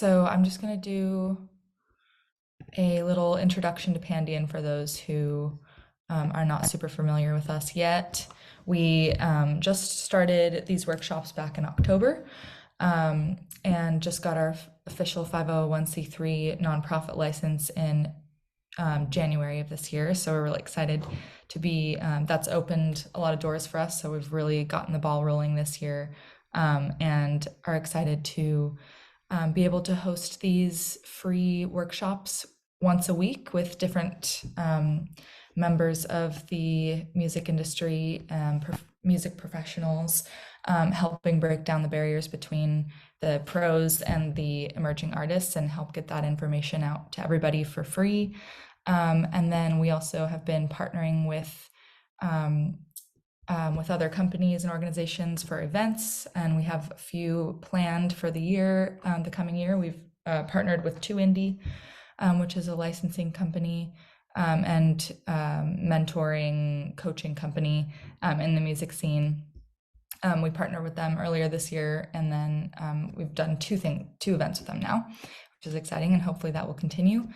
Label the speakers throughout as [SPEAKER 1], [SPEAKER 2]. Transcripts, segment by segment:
[SPEAKER 1] So I'm just going to do a little introduction to Pandion for those who are not super familiar with us yet. We just started these workshops back in October and just got our official 501c3 nonprofit license in January of this year. So we're really excited to be, that's opened a lot of doors for us. So we've really gotten the ball rolling this year and are excited to be able to host these free workshops once a week with different members of the music industry, music professionals, helping break down the barriers between the pros and the emerging artists and help get that information out to everybody for free. And then we also have been partnering with other companies and organizations for events, and we have a few planned for the year, the coming year. We've partnered with 2Indie, which is a licensing company and mentoring, coaching company in the music scene. We partnered with them earlier this year, and then we've done two events with them now, which is exciting, and hopefully that will continue.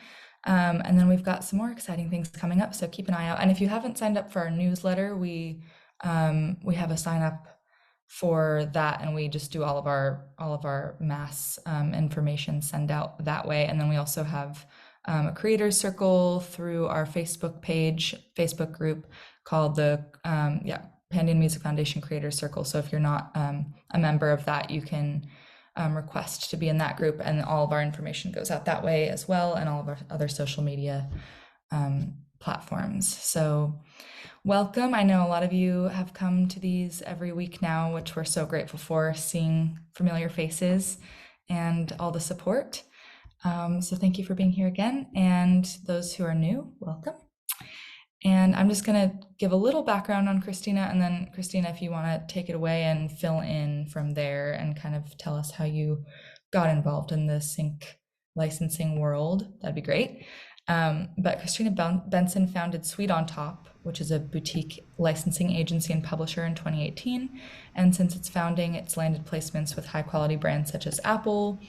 [SPEAKER 1] And then we've got some more exciting things coming up, so keep an eye out. And if you haven't signed up for our newsletter, we have a sign up for that, and we just do all of our mass information send out that way. And then we also have a creators circle through our Facebook group called the Pandion Music Foundation Creators Circle. So if you're not a member of that, you can request to be in that group, and all of our information goes out that way as well, and all of our other social media platforms. So welcome. I know a lot of you have come to these every week now, which we're so grateful for, seeing familiar faces and all the support. So thank you for being here again. And those who are new, welcome. And I'm just going to give a little background on Kristina, and then Kristina, if you want to take it away and fill in from there and kind of tell us how you got involved in the sync licensing world, that'd be great. But Kristina Benson founded Sweet on Top, which is a boutique licensing agency and publisher, in 2018. And since its founding, it's landed placements with high quality brands such as Apple,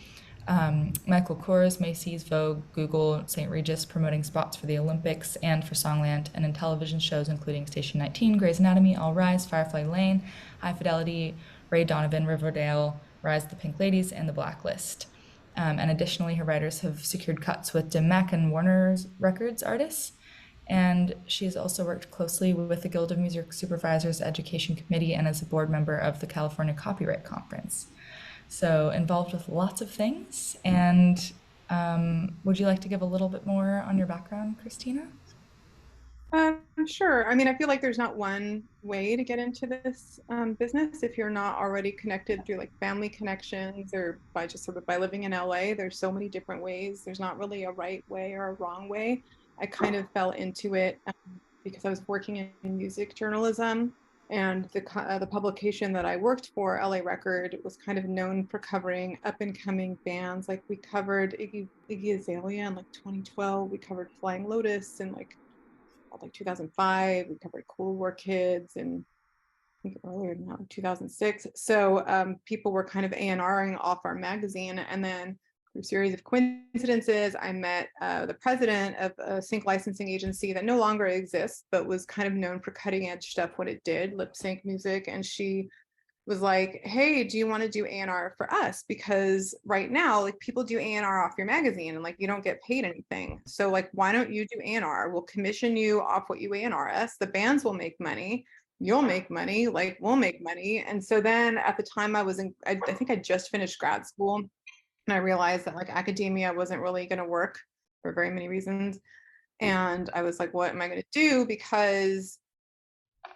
[SPEAKER 1] Michael Kors, Macy's, Vogue, Google, St. Regis, promoting spots for the Olympics and for Songland, and in television shows including Station 19, Grey's Anatomy, All Rise, Firefly Lane, High Fidelity, Ray Donovan, Riverdale, Rise of the Pink Ladies, and The Blacklist. And additionally, her writers have secured cuts with Dim Mak and Warner Records artists. And she's also worked closely with the Guild of Music Supervisors Education Committee and as a board member of the California Copyright Conference. So involved with lots of things. And would you like to give a little bit more on your background, Kristina?
[SPEAKER 2] Sure. I mean, I feel like there's not one way to get into this business if you're not already connected through like family connections or by just sort of by living in LA. There's so many different ways. There's not really a right way or a wrong way. I kind of fell into it because I was working in music journalism, and the publication that I worked for, LA Record, was kind of known for covering up and coming bands. Like we covered Iggy Azalea in like 2012. We covered Flying Lotus in like 2005. We covered Cool War Kids and I think earlier now, 2006. So people were kind of A&Ring off our magazine. And then through a series of coincidences, I met the president of a sync licensing agency that no longer exists, but was kind of known for cutting edge stuff when it did, lip sync music. And she was like, hey, do you want to do A&R for us? Because right now, like people do A&R off your magazine and like you don't get paid anything. So like, why don't you do A&R? We'll commission you off what you A&R us. The bands will make money. You'll make money, like we'll make money. And so then at the time I think I just finished grad school, and I realized that like academia wasn't really going to work for very many reasons. And I was like, what am I going to do? Because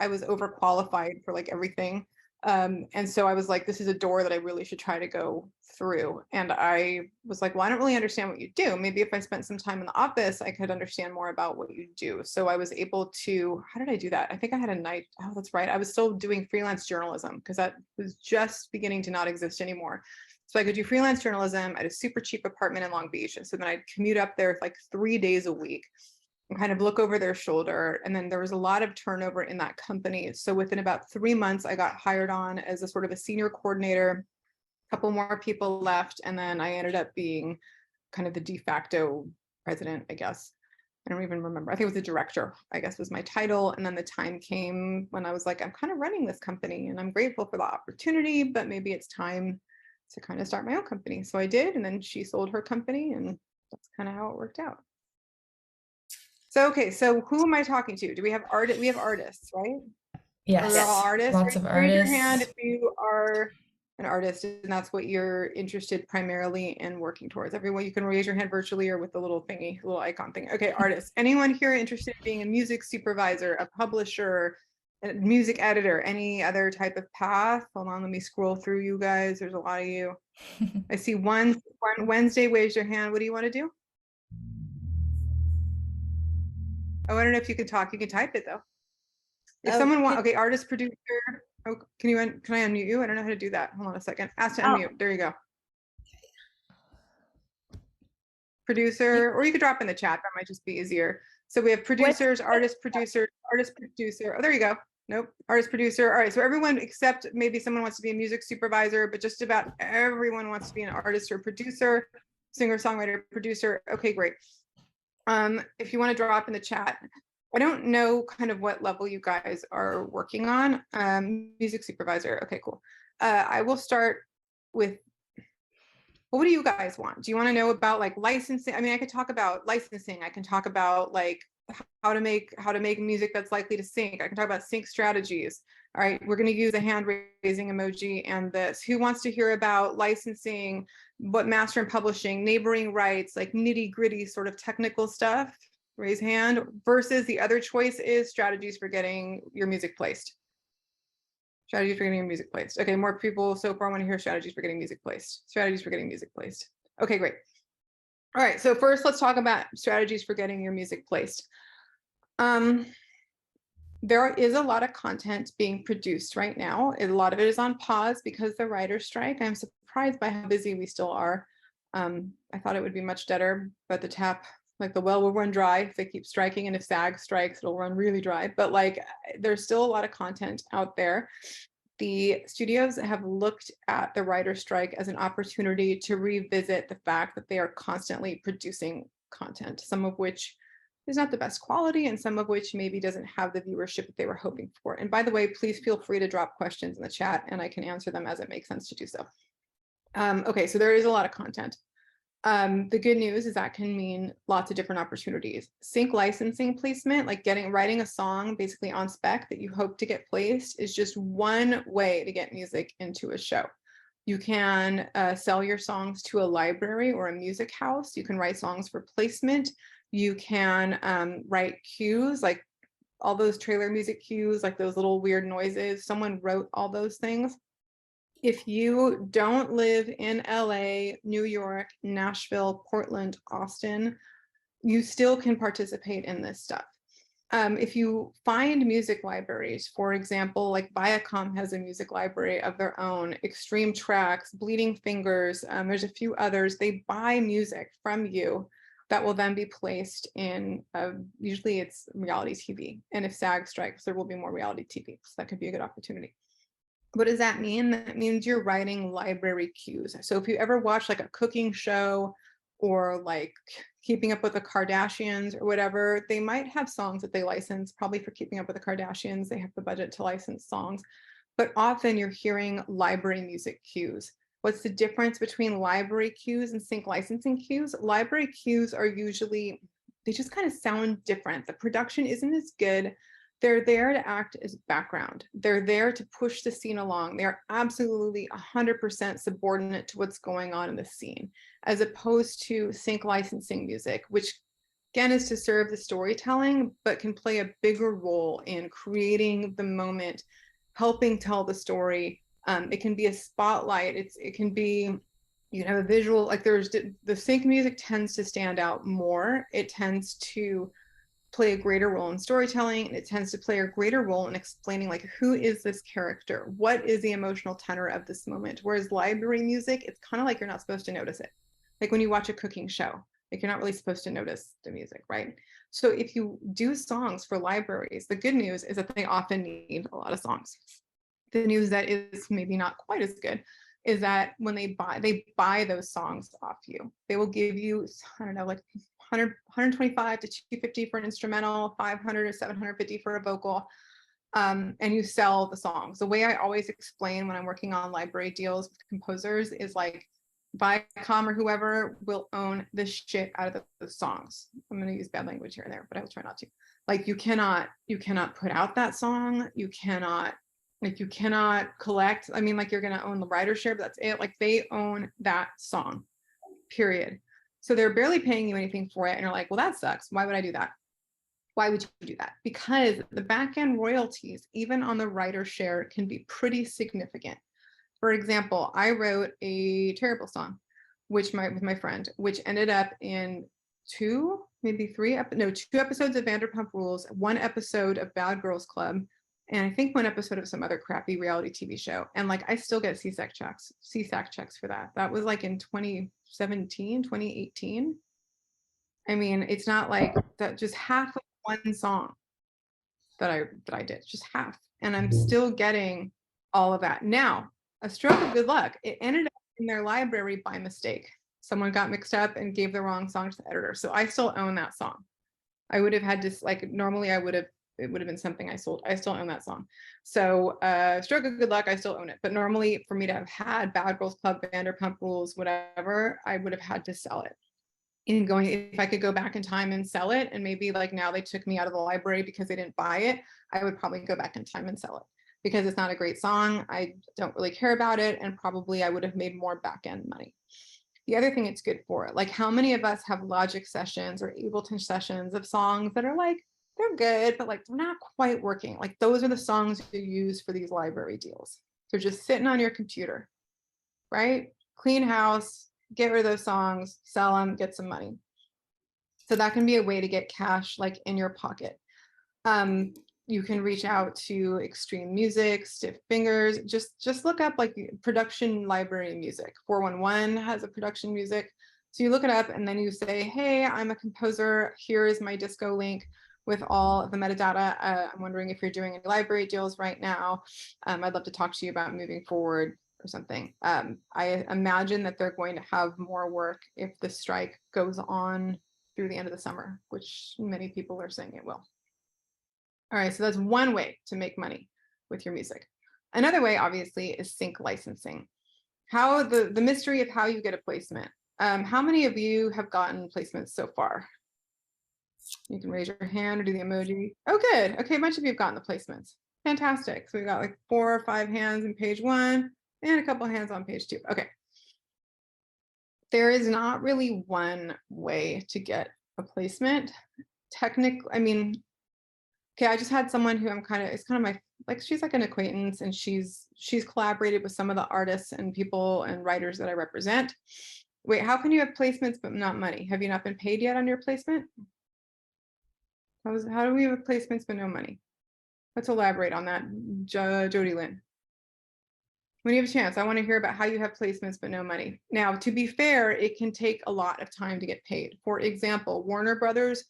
[SPEAKER 2] I was overqualified for like everything. And so I was like, this is a door that I really should try to go through. And I was like, well, I don't really understand what you do. Maybe if I spent some time in the office, I could understand more about what you do. So I was able to, how did I do that? I think I had a night. Oh, that's right. I was still doing freelance journalism because that was just beginning to not exist anymore. So I could do freelance journalism at a super cheap apartment in Long Beach. And so then I'd commute up there like 3 days a week and kind of look over their shoulder. And then there was a lot of turnover in that company. So within about 3 months, I got hired on as a sort of a senior coordinator couple more people left, and then I ended up being kind of the de facto president, I guess. I don't even remember. I think it was the director, I guess was my title. And then the time came when I was like, I'm kind of running this company and I'm grateful for the opportunity, but maybe it's time to kind of start my own company. So I did, and then she sold her company, and that's kind of how it worked out. So okay, so who am I talking to? Do we have We have artists, right? Are we all
[SPEAKER 1] Yes,
[SPEAKER 2] artists?
[SPEAKER 1] lots of
[SPEAKER 2] Raise your hand
[SPEAKER 1] artists.
[SPEAKER 2] if you are an artist and that's what you're interested primarily in working towards. Everyone, you can raise your hand virtually or with the little thingy, little icon thing. Okay, artists. Anyone here interested in being a music supervisor, a publisher, a music editor, any other type of path? Hold on, let me scroll through you guys. There's a lot of you. I see one Wednesday, raise your hand. What do you want to do? Oh, I don't know if you can talk. You can type it though. If someone wants, okay, artist, producer. Oh, can I unmute you? I don't know how to do that. Hold on a second. Ask to unmute. There you go. Producer, or you could drop in the chat. That might just be easier. So we have producers, artist, producer, artist, producer. Oh, there you go. Nope. Artist, producer. All right. So everyone except maybe someone wants to be a music supervisor, but just about everyone wants to be an artist or producer, singer, songwriter, producer. Okay, great. If you want to drop in the chat, I don't know kind of what level you guys are working on. Music supervisor. Okay, cool. I will start with, well, what do you guys want? Do you want to know about like licensing? I mean, I could talk about licensing. I can talk about like how to make music that's likely to sync. I can talk about sync strategies. All right, we're going to use a hand raising emoji and this. Who wants to hear about licensing, what master and publishing, neighboring rights, like nitty gritty sort of technical stuff? Raise hand. Versus the other choice is strategies for getting your music placed. Strategies for getting your music placed. Okay, more people so far want to hear strategies for getting music placed. Strategies for getting music placed. Okay, great. All right, so first let's talk about strategies for getting your music placed. There is a lot of content being produced right now. A lot of it is on pause because the writer's strike. I'm surprised by how busy we still are. I thought it would be much better, but the tap, like the well will run dry if they keep striking, and if SAG strikes, it'll run really dry. But like, there's still a lot of content out there. The studios have looked at the writer's strike as an opportunity to revisit the fact that they are constantly producing content, some of which is not the best quality and some of which maybe doesn't have the viewership that they were hoping for. And by the way, please feel free to drop questions in the chat and I can answer them as it makes sense to do so. Okay, so there is a lot of content. The good news is that can mean lots of different opportunities. Sync licensing placement, like writing a song basically on spec that you hope to get placed, is just one way to get music into a show. You can sell your songs to a library or a music house. You can write songs for placement. You can write cues, like all those trailer music cues, like those little weird noises. Someone wrote all those things. If you don't live in LA, New York, Nashville, Portland, Austin, you still can participate in this stuff. If you find music libraries, for example, like Viacom has a music library of their own, Extreme Tracks, Bleeding Fingers, there's a few others, they buy music from you that will then be placed in, usually it's reality TV. And if SAG strikes, there will be more reality TV. So that could be a good opportunity. What does that mean? That means you're writing library cues. So if you ever watch like a cooking show or like Keeping Up with the Kardashians or whatever, they might have songs that they license, probably for Keeping Up with the Kardashians, they have the budget to license songs, but often you're hearing library music cues. What's the difference between library cues and sync licensing cues? Library cues are usually, they just kind of sound different. The production isn't as good. They're there to act as background. They're there to push the scene along. They're absolutely 100% subordinate to what's going on in the scene, as opposed to sync licensing music, which again is to serve the storytelling, but can play a bigger role in creating the moment, helping tell the story. It can be a spotlight. It can be, you can have a visual, like the sync music tends to stand out more. It tends to play a greater role in storytelling, and it tends to play a greater role in explaining like, who is this character? What is the emotional tenor of this moment? Whereas library music, it's kind of like you're not supposed to notice it. Like when you watch a cooking show, like you're not really supposed to notice the music, right? So if you do songs for libraries, the good news is that they often need a lot of songs. The news that is maybe not quite as good is that when they buy those songs off you. They will give you, I don't know, like 125 to 250 for an instrumental, 500 or 750 for a vocal. And you sell the songs. The way I always explain when I'm working on library deals with composers is like, Viacom or whoever will own the shit out of the songs. I'm going to use bad language here and there, but I will try not to. Like you cannot put out that song. You cannot collect. I mean, like you're going to own the writer share, but that's it. Like they own that song, period. So they're barely paying you anything for it. And you're like, well, that sucks. Why would I do that? Why would you do that? Because the back end royalties, even on the writer share, can be pretty significant. For example, I wrote a terrible song, with my friend, which ended up in two episodes of Vanderpump Rules, one episode of Bad Girls Club, and I think one episode of some other crappy reality TV show. And like, I still get CSAC checks for that. That was like in 2017, 2018. I mean, it's not like that, just half of one song that I did, just half. And I'm still getting all of that. Now, a stroke of good luck, it ended up in their library by mistake. Someone got mixed up and gave the wrong song to the editor. So I still own that song. I would have had to, like, normally it would have been something I sold. I still own that song. So stroke of good luck, I still own it. But normally for me to have had Bad Girls Club, Vanderpump Rules, whatever, I would have had to sell it. And if I could go back in time and sell it, and maybe like now they took me out of the library because they didn't buy it, I would probably go back in time and sell it because it's not a great song. I don't really care about it. And probably I would have made more back end money. The other thing it's good for, like how many of us have Logic sessions or Ableton sessions of songs that are like, they're good, but like they're not quite working. Like those are the songs you use for these library deals. They're just sitting on your computer, right? Clean house, get rid of those songs, sell them, get some money. So that can be a way to get cash like in your pocket. You can reach out to Extreme Music, Stiff Fingers, just look up like production library music. 411 has a production music. So you look it up and then you say, hey, I'm a composer. Here is my disco link with all of the metadata. I'm wondering if you're doing any library deals right now. I'd love to talk to you about moving forward or something. I imagine that they're going to have more work if the strike goes on through the end of the summer, which many people are saying it will. All right, so that's one way to make money with your music. Another way, obviously, is sync licensing. How the mystery of how you get a placement. How many of you have gotten placements so far? You can raise your hand or do the emoji. Oh, good. Okay, a bunch of you have gotten the placements. Fantastic. So we got like 4 or 5 hands in page 1 and a couple of hands on page 2. Okay. There is not really one way to get a placement. Technically, I mean, okay, I just had someone who it's kind of my, like, she's like an acquaintance, and she's collaborated with some of the artists and people and writers that I represent. Wait, how can you have placements but not money? Have you not been paid yet on your placement? How do we have placements but no money? Let's elaborate on that, Jody Lynn. When you have a chance, I want to hear about how you have placements but no money. Now, to be fair, it can take a lot of time to get paid. For example, Warner Brothers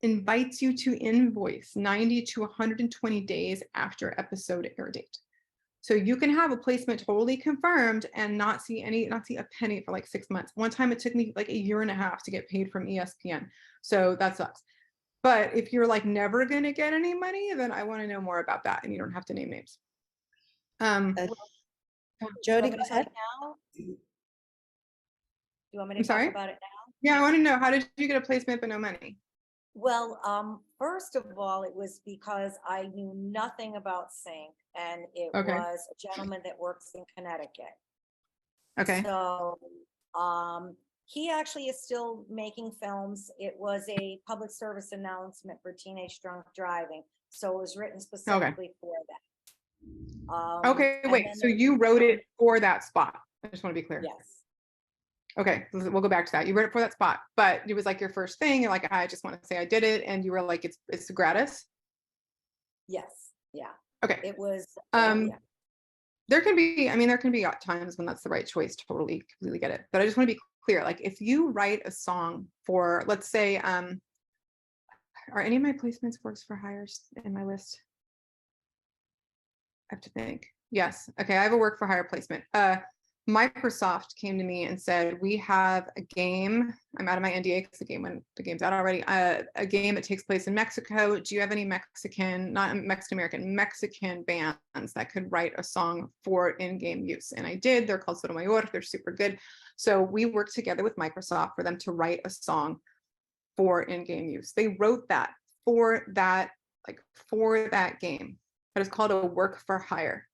[SPEAKER 2] invites you to invoice 90 to 120 days after episode air date. So you can have a placement totally confirmed and not see a penny for like 6 months. One time it took me like 1.5 years to get paid from ESPN. So that sucks. But if you're like never going to get any money, then I want to know more about that, and you don't have to name names.
[SPEAKER 3] Jody, go ahead. Now? Do you want me to talk about it now?
[SPEAKER 2] Yeah, I want to know, how did you get a placement but no money?
[SPEAKER 3] Well, first of all, it was because I knew nothing about sync, and it was a gentleman that works in Connecticut.
[SPEAKER 2] Okay.
[SPEAKER 3] So he actually is still making films. It was a public service announcement for teenage drunk driving. So it was written specifically for that.
[SPEAKER 2] Okay, wait, so you wrote it for that spot. I just want to be clear.
[SPEAKER 3] Yes.
[SPEAKER 2] Okay, we'll go back to that. You wrote it for that spot, but it was like your first thing. You're like, I just want to say I did it. And you were like, it's gratis.
[SPEAKER 3] Yes. Yeah.
[SPEAKER 2] Okay.
[SPEAKER 3] It was.
[SPEAKER 2] There can be times when that's the right choice. Totally, completely get it. But I just want to be clear. Like if you write a song for, let's say, are any of my placements works for hires in my list? I have to think. Yes. Okay. I have a work for hire placement. Microsoft came to me and said, we have a game. I'm out of my NDA because the game's out already. A game that takes place in Mexico. Do you have any Mexican, not Mexican American, Mexican bands that could write a song for in-game use? And I did. They're called Sotomayor. They're super good. So we worked together with Microsoft for them to write a song for in-game use. They wrote that for that game. That is called a work for hire.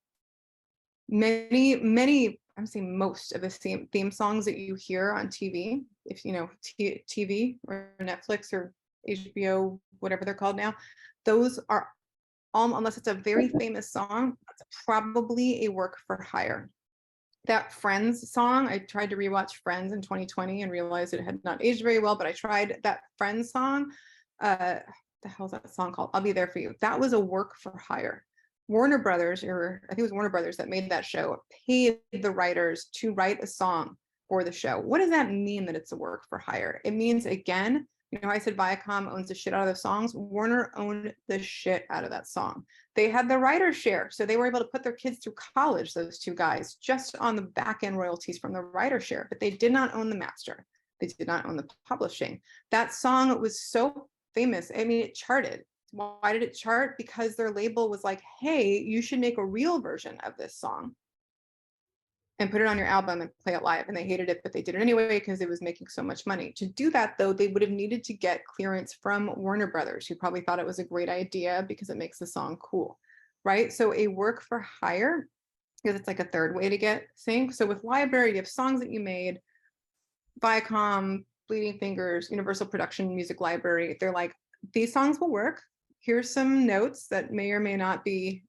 [SPEAKER 2] Many, I'm saying most of the theme songs that you hear on TV, if you know TV or Netflix or HBO, whatever they're called now, those are all, unless it's a very famous song, that's probably a work for hire. That Friends song, I tried to rewatch Friends in 2020 and realized it had not aged very well, but I tried that Friends song. The hell's that song called? I'll Be There For You. That was a work for hire. Warner Brothers, or I think it was Warner Brothers that made that show, paid the writers to write a song for the show. What does that mean that it's a work for hire? It means, again, you know, I said Viacom owns the shit out of the songs. Warner owned the shit out of that song. They had the writer's share, so they were able to put their kids through college, those two guys, just on the back end royalties from the writer's share, but they did not own the master. They did not own the publishing. That song was so famous. I mean, it charted. Why did it chart? Because their label was like, hey, you should make a real version of this song and put it on your album and play it live. And they hated it, but they did it anyway because it was making so much money. To do that, though, they would have needed to get clearance from Warner Brothers, who probably thought it was a great idea because it makes the song cool, right? So a work for hire, because it's like a third way to get sync. So with library, you have songs that you made, Viacom, Bleeding Fingers, Universal Production Music Library. They're like, these songs will work. Here's some notes that may or may not be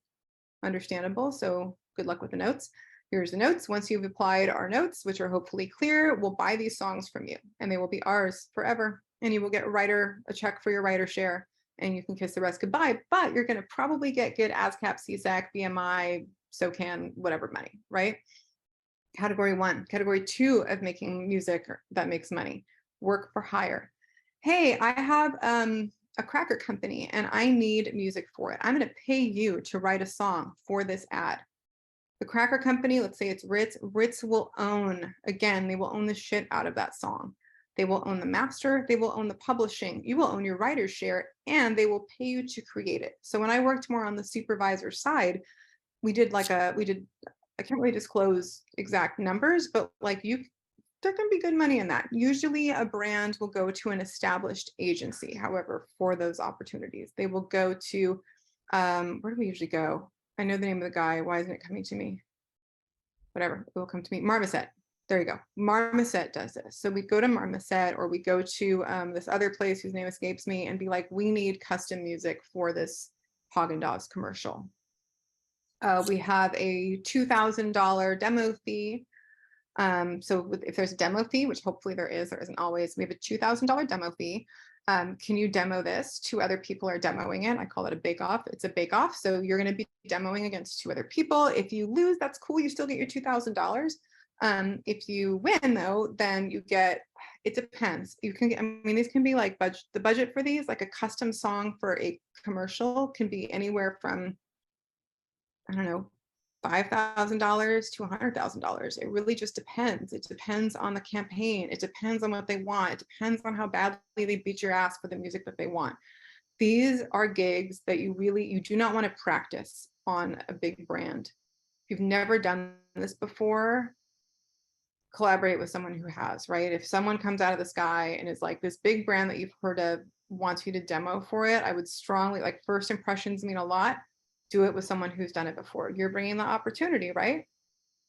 [SPEAKER 2] understandable. So good luck with the notes. Here's the notes. Once you've applied our notes, which are hopefully clear, we'll buy these songs from you and they will be ours forever. And you will get a check for your writer share and you can kiss the rest goodbye, but you're going to probably get good ASCAP, CSAC, BMI, SOCAN, whatever money, right? Category 1. Category 2 of making music that makes money, work for hire. Hey, I have a cracker company and I need music for it. I'm going to pay you to write a song for this ad. The cracker company, let's say it's Ritz. Ritz will own, again, they will own the shit out of that song. They will own the master, they will own the publishing, you will own your writer's share, and they will pay you to create it. So when I worked more on the supervisor side, I can't really disclose exact numbers, but like there can be good money in that. Usually a brand will go to an established agency. However, for those opportunities, they will go to, where do we usually go? I know the name of the guy. Why isn't it coming to me? Whatever, it will come to me. Marmoset. There you go. Marmoset does this. So we go to Marmoset or we go to this other place whose name escapes me and be like, we need custom music for this Haagen-Dazs commercial. We have a $2,000 demo fee. So if there's a demo fee, which hopefully there isn't always, we have a $2,000 demo fee. Can you demo this? 2 other people are demoing it. I call it a bake-off. It's a bake-off. So you're going to be demoing against 2 other people. If you lose, that's cool. You still get your $2,000. If you win, though, then you get, it depends. You can get, I mean, these can be like the budget for these, like a custom song for a commercial can be anywhere from, I don't know, $5,000 to $100,000. It really just depends. It depends on the campaign. It depends on what they want. It depends on how badly they beat your ass for the music that they want. These are gigs that you do not want to practice on a big brand. If you've never done this before, collaborate with someone who has, right? If someone comes out of the sky and is like this big brand that you've heard of wants you to demo for it, I would strongly, like, first impressions mean a lot. Do it with someone who's done it before. You're bringing the opportunity, right?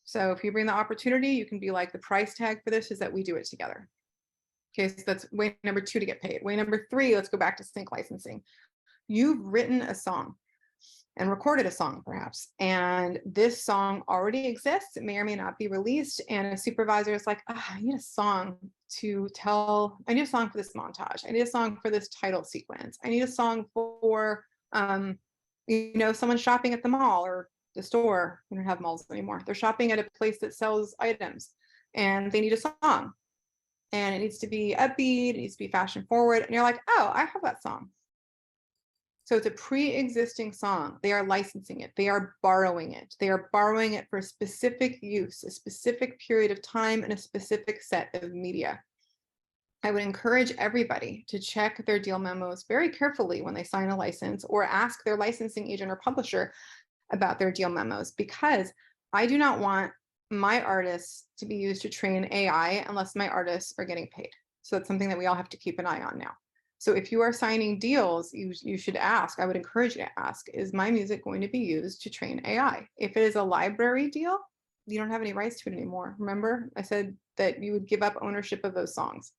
[SPEAKER 2] So if you bring the opportunity, you can be like, the price tag for this is that we do it together. Okay, so that's way number 2 to get paid. Way number 3, let's go back to sync licensing. You've written a song and recorded a song perhaps, and this song already exists. It may or may not be released, and a supervisor is like, I need a song I need a song for this montage. I need a song for this title sequence. I need a song for, someone shopping at the mall or the store. We don't have malls anymore. They're shopping at a place that sells items and they need a song, and it needs to be upbeat, it needs to be fashion forward. And you're like, oh, I have that song. So it's a pre-existing song. They are licensing it. They are borrowing it. They are borrowing it for a specific use, a specific period of time, and a specific set of media. I would encourage everybody to check their deal memos very carefully when they sign a license, or ask their licensing agent or publisher about their deal memos, because I do not want my artists to be used to train AI unless my artists are getting paid. So that's something that we all have to keep an eye on now. So if you are signing deals, you should ask, I would encourage you to ask, is my music going to be used to train AI? If it is a library deal, you don't have any rights to it anymore. Remember, I said that you would give up ownership of those songs.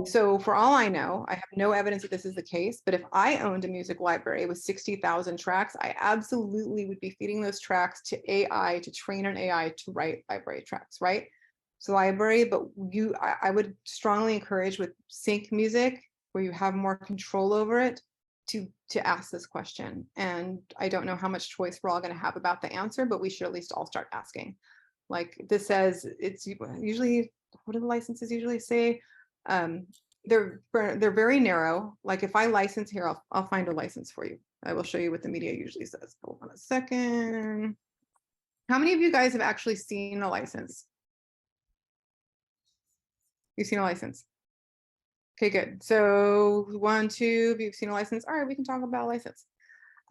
[SPEAKER 2] So for all I know, I have no evidence that this is the case, but if I owned a music library with 60,000 tracks, I absolutely would be feeding those tracks to AI, to train an AI to write library tracks, right? So library, but I would strongly encourage with sync music, where you have more control over it, to ask this question. And I don't know how much choice we're all going to have about the answer, but we should at least all start asking. Like this says, it's usually, what do the licenses usually say? They're very narrow. Like if I license here, I'll find a license for you. I will show you what the media usually says. Hold on a second. How many of you guys have actually seen a license? You've seen a license? Okay, good. So 1, 2, if you've seen a license, all right, we can talk about a license.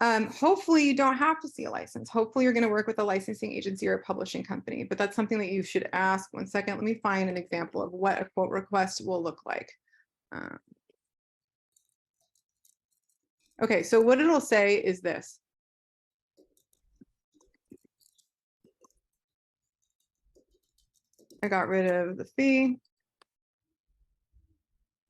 [SPEAKER 2] Hopefully you don't have to see a license. Hopefully you're going to work with a licensing agency or a publishing company, but that's something that you should ask. 1 second, let me find an example of what a quote request will look like. Okay, so what it'll say is this. I got rid of the fee.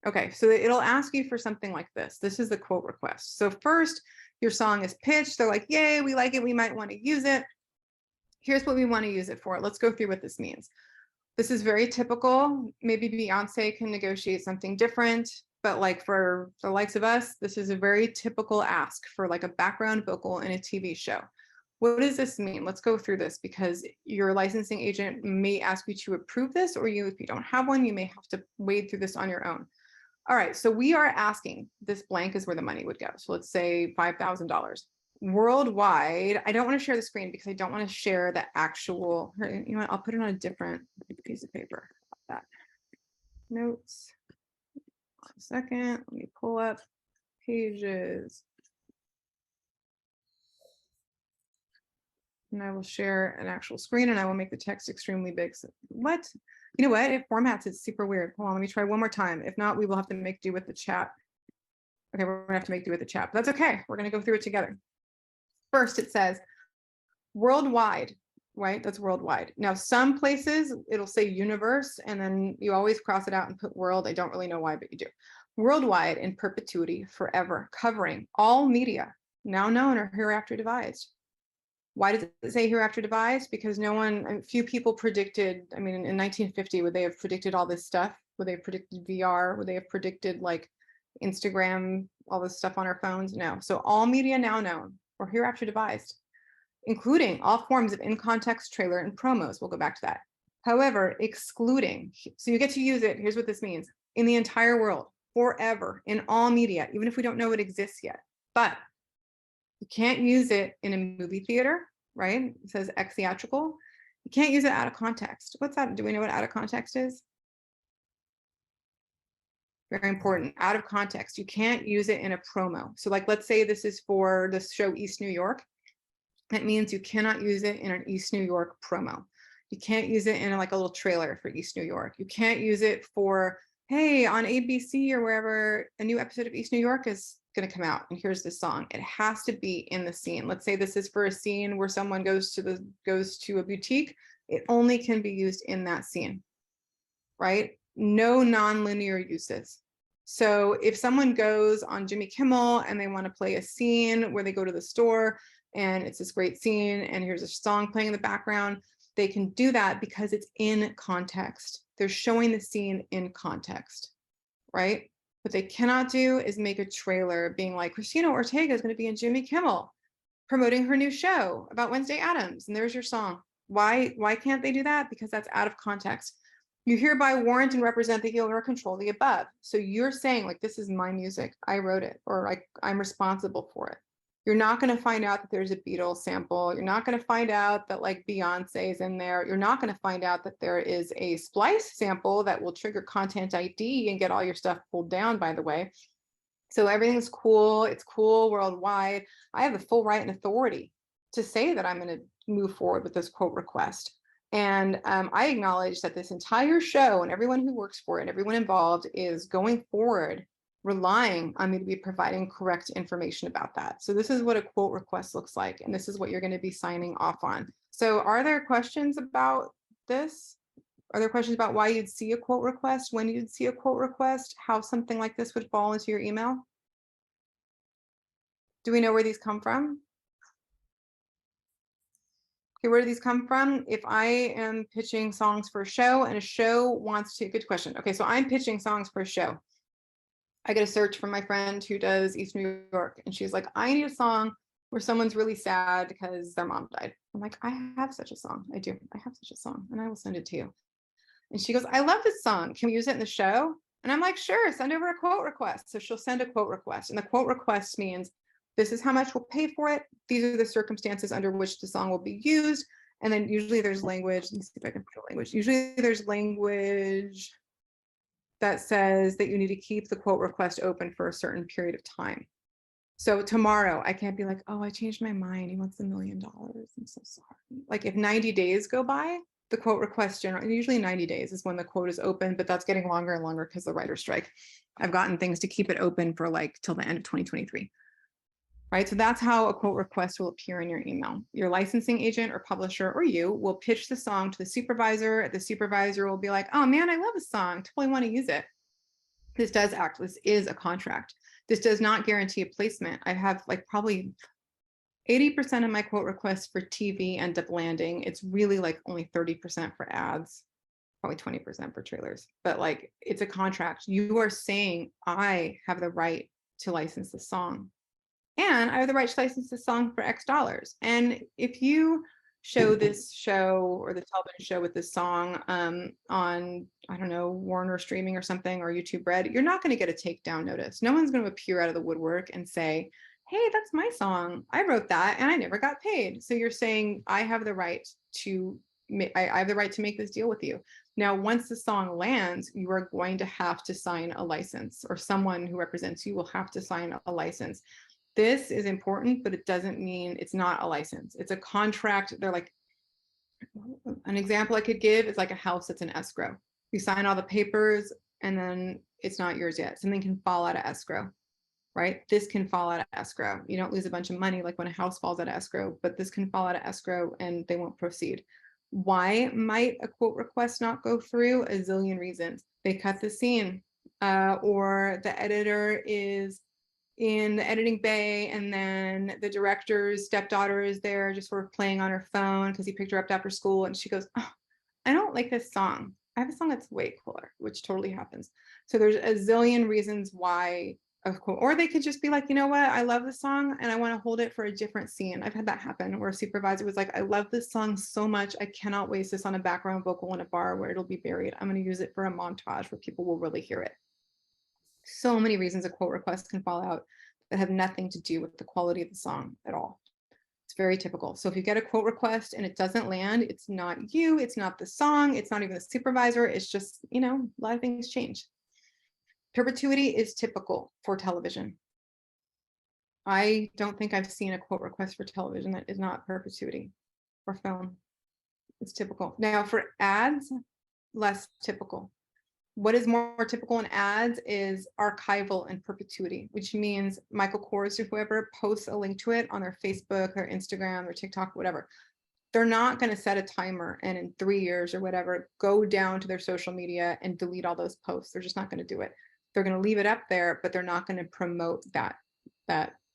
[SPEAKER 2] Okay, so it'll ask you for something like this. This is the quote request. So first, your song is pitched. They're like, yay, we like it. We might want to use it. Here's what we want to use it for. Let's go through what this means. This is very typical. Maybe Beyonce can negotiate something different, but like for the likes of us, this is a very typical ask for like a background vocal in a TV show. What does this mean? Let's go through this, because your licensing agent may ask you to approve this, or if you don't have one, you may have to wade through this on your own. All right, so we are asking, this blank is where the money would go. So let's say $5,000 worldwide. I don't want to share the screen because I don't want to share the actual, you know what, I'll put it on a different piece of paper. That notes. 1 second, let me pull up pages. And I will share an actual screen, and I will make the text extremely big. So what? You know what? It formats it super weird. Hold on, let me try one more time. If not, we will have to make do with the chat. Okay, we're gonna have to make do with the chat, but that's okay. We're gonna go through it together. First, it says worldwide, right? That's worldwide. Now, some places it'll say universe, and then you always cross it out and put world. I don't really know why, but you do. Worldwide, in perpetuity, forever, covering all media, now known or hereafter devised. Why does it say hereafter devised? Because a few people predicted, I mean, in 1950, would they have predicted all this stuff? Would they have predicted VR? Would they have predicted like Instagram, all this stuff on our phones? No. So all media now known or hereafter devised, including all forms of in-context trailer and promos. We'll go back to that. However, excluding, so you get to use it. Here's what this means: in the entire world, forever, in all media, even if we don't know it exists yet. But you can't use it in a movie theater, right? It says ex theatrical. You can't use it out of context. What's that? Do we know what out of context is? Very important. Out of context. You can't use it in a promo. So like, let's say this is for the show East New York. That means you cannot use it in an East New York promo. You can't use it in like a little trailer for East New York. You can't use it for, hey, on ABC or wherever, a new episode of East New York is going to come out, and here's the song. It has to be in the scene. Let's say this is for a scene where someone goes to a boutique. It only can be used in that scene, right? No non-linear uses. So if someone goes on Jimmy Kimmel and they want to play a scene where they go to the store and it's this great scene and here's a song playing in the background, they can do that because it's in context. They're showing the scene in context, right? What they cannot do is make a trailer being like, Kristina Ortega is going to be in Jimmy Kimmel promoting her new show about Wednesday Addams, and there's your song. Why can't they do that? Because that's out of context. You hereby warrant and represent the owner or control the above. So you're saying like, this is my music, I wrote it, or like I'm responsible for it. You're not going to find out that there's a Beatles sample. You're not going to find out that like Beyonce is in there. You're not going to find out that there is a splice sample that will trigger content ID and get all your stuff pulled down, by the way. So everything's cool. It's cool worldwide. I have the full right and authority to say that I'm going to move forward with this quote request. And I acknowledge that this entire show and everyone who works for it, everyone involved is going forward, relying on me to be providing correct information about that. So this is what a quote request looks like. And this is what you're going to be signing off on. So are there questions about this? Are there questions about why you'd see a quote request, when you'd see a quote request, how something like this would fall into your email? Do we know where these come from? Okay, where do these come from? If I am pitching songs for a show and a show wants to, good question. Okay, so I'm pitching songs for a show. I get a search from my friend who does East New York, and she's like, I need a song where someone's really sad because their mom died. I'm like, I have such a song. I do. I have such a song, and I will send it to you. And she goes, I love this song. Can we use it in the show? And I'm like, sure, send over a quote request. So she'll send a quote request. And the quote request means this is how much we'll pay for it. These are the circumstances under which the song will be used. And then usually there's language. Let me see if I can put language. Usually there's language that says that you need to keep the quote request open for a certain period of time. So tomorrow I can't be like, oh, I changed my mind. He wants $1 million. I'm so sorry. Like if 90 days go by, the quote request generally, usually 90 days is when the quote is open, but that's getting longer and longer because of the writer's strike. I've gotten things to keep it open for like till the end of 2023. Right. So that's how a quote request will appear in your email. Your licensing agent or publisher or you will pitch the song to the supervisor. The supervisor will be like, oh man, I love this song. Totally want to use it. This is a contract. This does not guarantee a placement. I have like probably 80% of my quote requests for TV end up landing. It's really like only 30% for ads, probably 20% for trailers. But like it's a contract. You are saying I have the right to license the song. And I have the right to license the song for X dollars. And if you show this show or the television show with this song on, I don't know, Warner streaming or something, or YouTube Red, you're not going to get a takedown notice. No one's going to appear out of the woodwork and say, hey, that's my song. I wrote that and I never got paid. So you're saying I have the right to I have the right to make this deal with you. Now, once the song lands, you are going to have to sign a license, or someone who represents you will have to sign a license. This is important, but it doesn't mean it's not a license. It's a contract. They're like, an example I could give is like a house that's in escrow. You sign all the papers and then it's not yours yet. Something can fall out of escrow, right? This can fall out of escrow. You don't lose a bunch of money like when a house falls out of escrow, but this can fall out of escrow and they won't proceed. Why might a quote request not go through? A zillion reasons. They cut the scene, or the editor is in the editing bay and then the director's stepdaughter is there just sort of playing on her phone because he picked her up after school, and she goes, oh, I don't like this song. I have a song that's way cooler, which totally happens. So there's a zillion reasons why a quote, or they could just be like, you know what, I love this song and I want to hold it for a different scene. I've had that happen where a supervisor was like, I love this song so much, I cannot waste this on a background vocal in a bar where it'll be buried. I'm going to use it for a montage where people will really hear it. So many reasons a quote request can fall out that have nothing to do with the quality of the song at all. It's very typical. So if you get a quote request and it doesn't land, it's not you, it's not the song, it's not even the supervisor, it's just, you know, a lot of things change. Perpetuity is typical for television. I don't think I've seen a quote request for television that is not perpetuity, or film. It's typical. Now for ads, less typical. What is more typical in ads is archival and perpetuity, which means Michael Kors or whoever posts a link to it on their Facebook or Instagram or TikTok, whatever. They're not going to set a timer and in 3 years or whatever, go down to their social media and delete all those posts. They're just not going to do it. They're going to leave it up there, but they're not going to promote that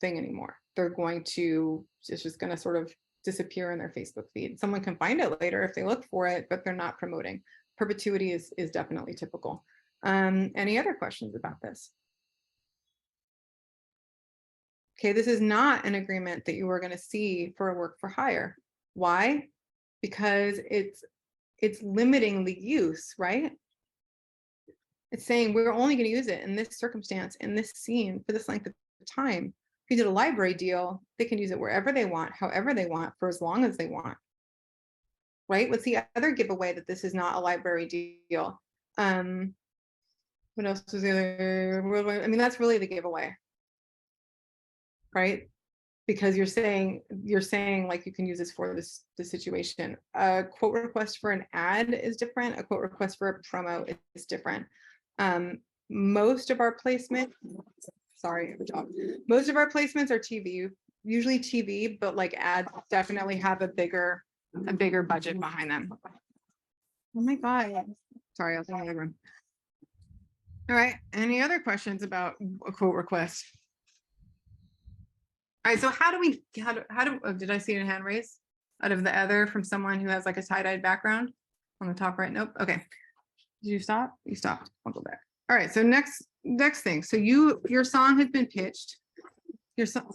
[SPEAKER 2] thing anymore. They're going to, it's just going to sort of disappear in their Facebook feed. Someone can find it later if they look for it, but they're not promoting. Perpetuity is definitely typical. Any other questions about this? Okay, this is not an agreement that you are going to see for a work for hire. Why? Because it it's limiting the use, right? It's saying we're only going to use it in this circumstance, in this scene, for this length of time. If you did a library deal, they can use it wherever they want, however they want, for as long as they want. Right? What's the other giveaway that this is not a library deal? What else was the other? I mean, that's really the giveaway, right? Because you're saying like you can use this for this situation. A quote request for an ad is different. A quote request for a promo is different. Most of our placement, sorry, most of our placements are TV, usually TV, but like ads definitely have a bigger budget behind them. Oh my God. Sorry, I was in the other room. All right. Any other questions about a quote request? All right. So how do oh, did I see a hand raise out of the other from someone who has like a tie-dyed background on the top right? Nope. Okay. Did you stop? You stopped. I'll go back. All right. So next thing. So your song has been pitched. Your song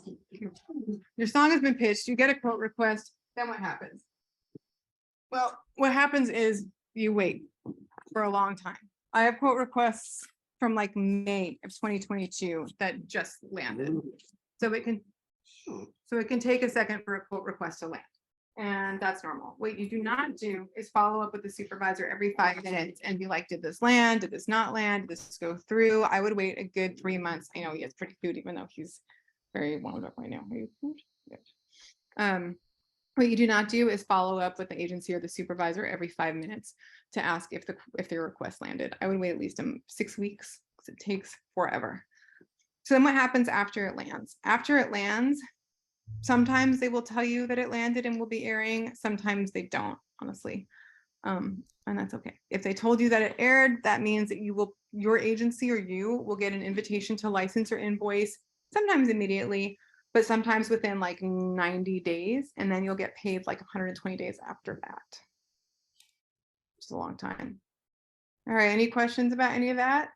[SPEAKER 2] has been pitched. You get a quote request. Then what happens? Well, what happens is you wait for a long time. I have quote requests from like May of 2022 that just landed. So it can take a second for a quote request to land. And that's normal. What you do not do is follow up with the supervisor every 5 minutes and be like, did this land? Did this not land? Did this go through? I would wait a good 3 months. I know he is pretty cute, even though he's very wound up right now. What you do not do is follow up with the agency or the supervisor every 5 minutes to ask if their request landed. I would wait at least 6 weeks because it takes forever. So then what happens after it lands? After it lands, sometimes they will tell you that it landed and will be airing. Sometimes they don't, honestly. And that's okay. If they told you that it aired, that means that your agency or you will get an invitation to license or invoice, sometimes immediately, but sometimes within like 90 days, and then you'll get paid like 120 days after that. Which is a long time. All right, any questions about any of that?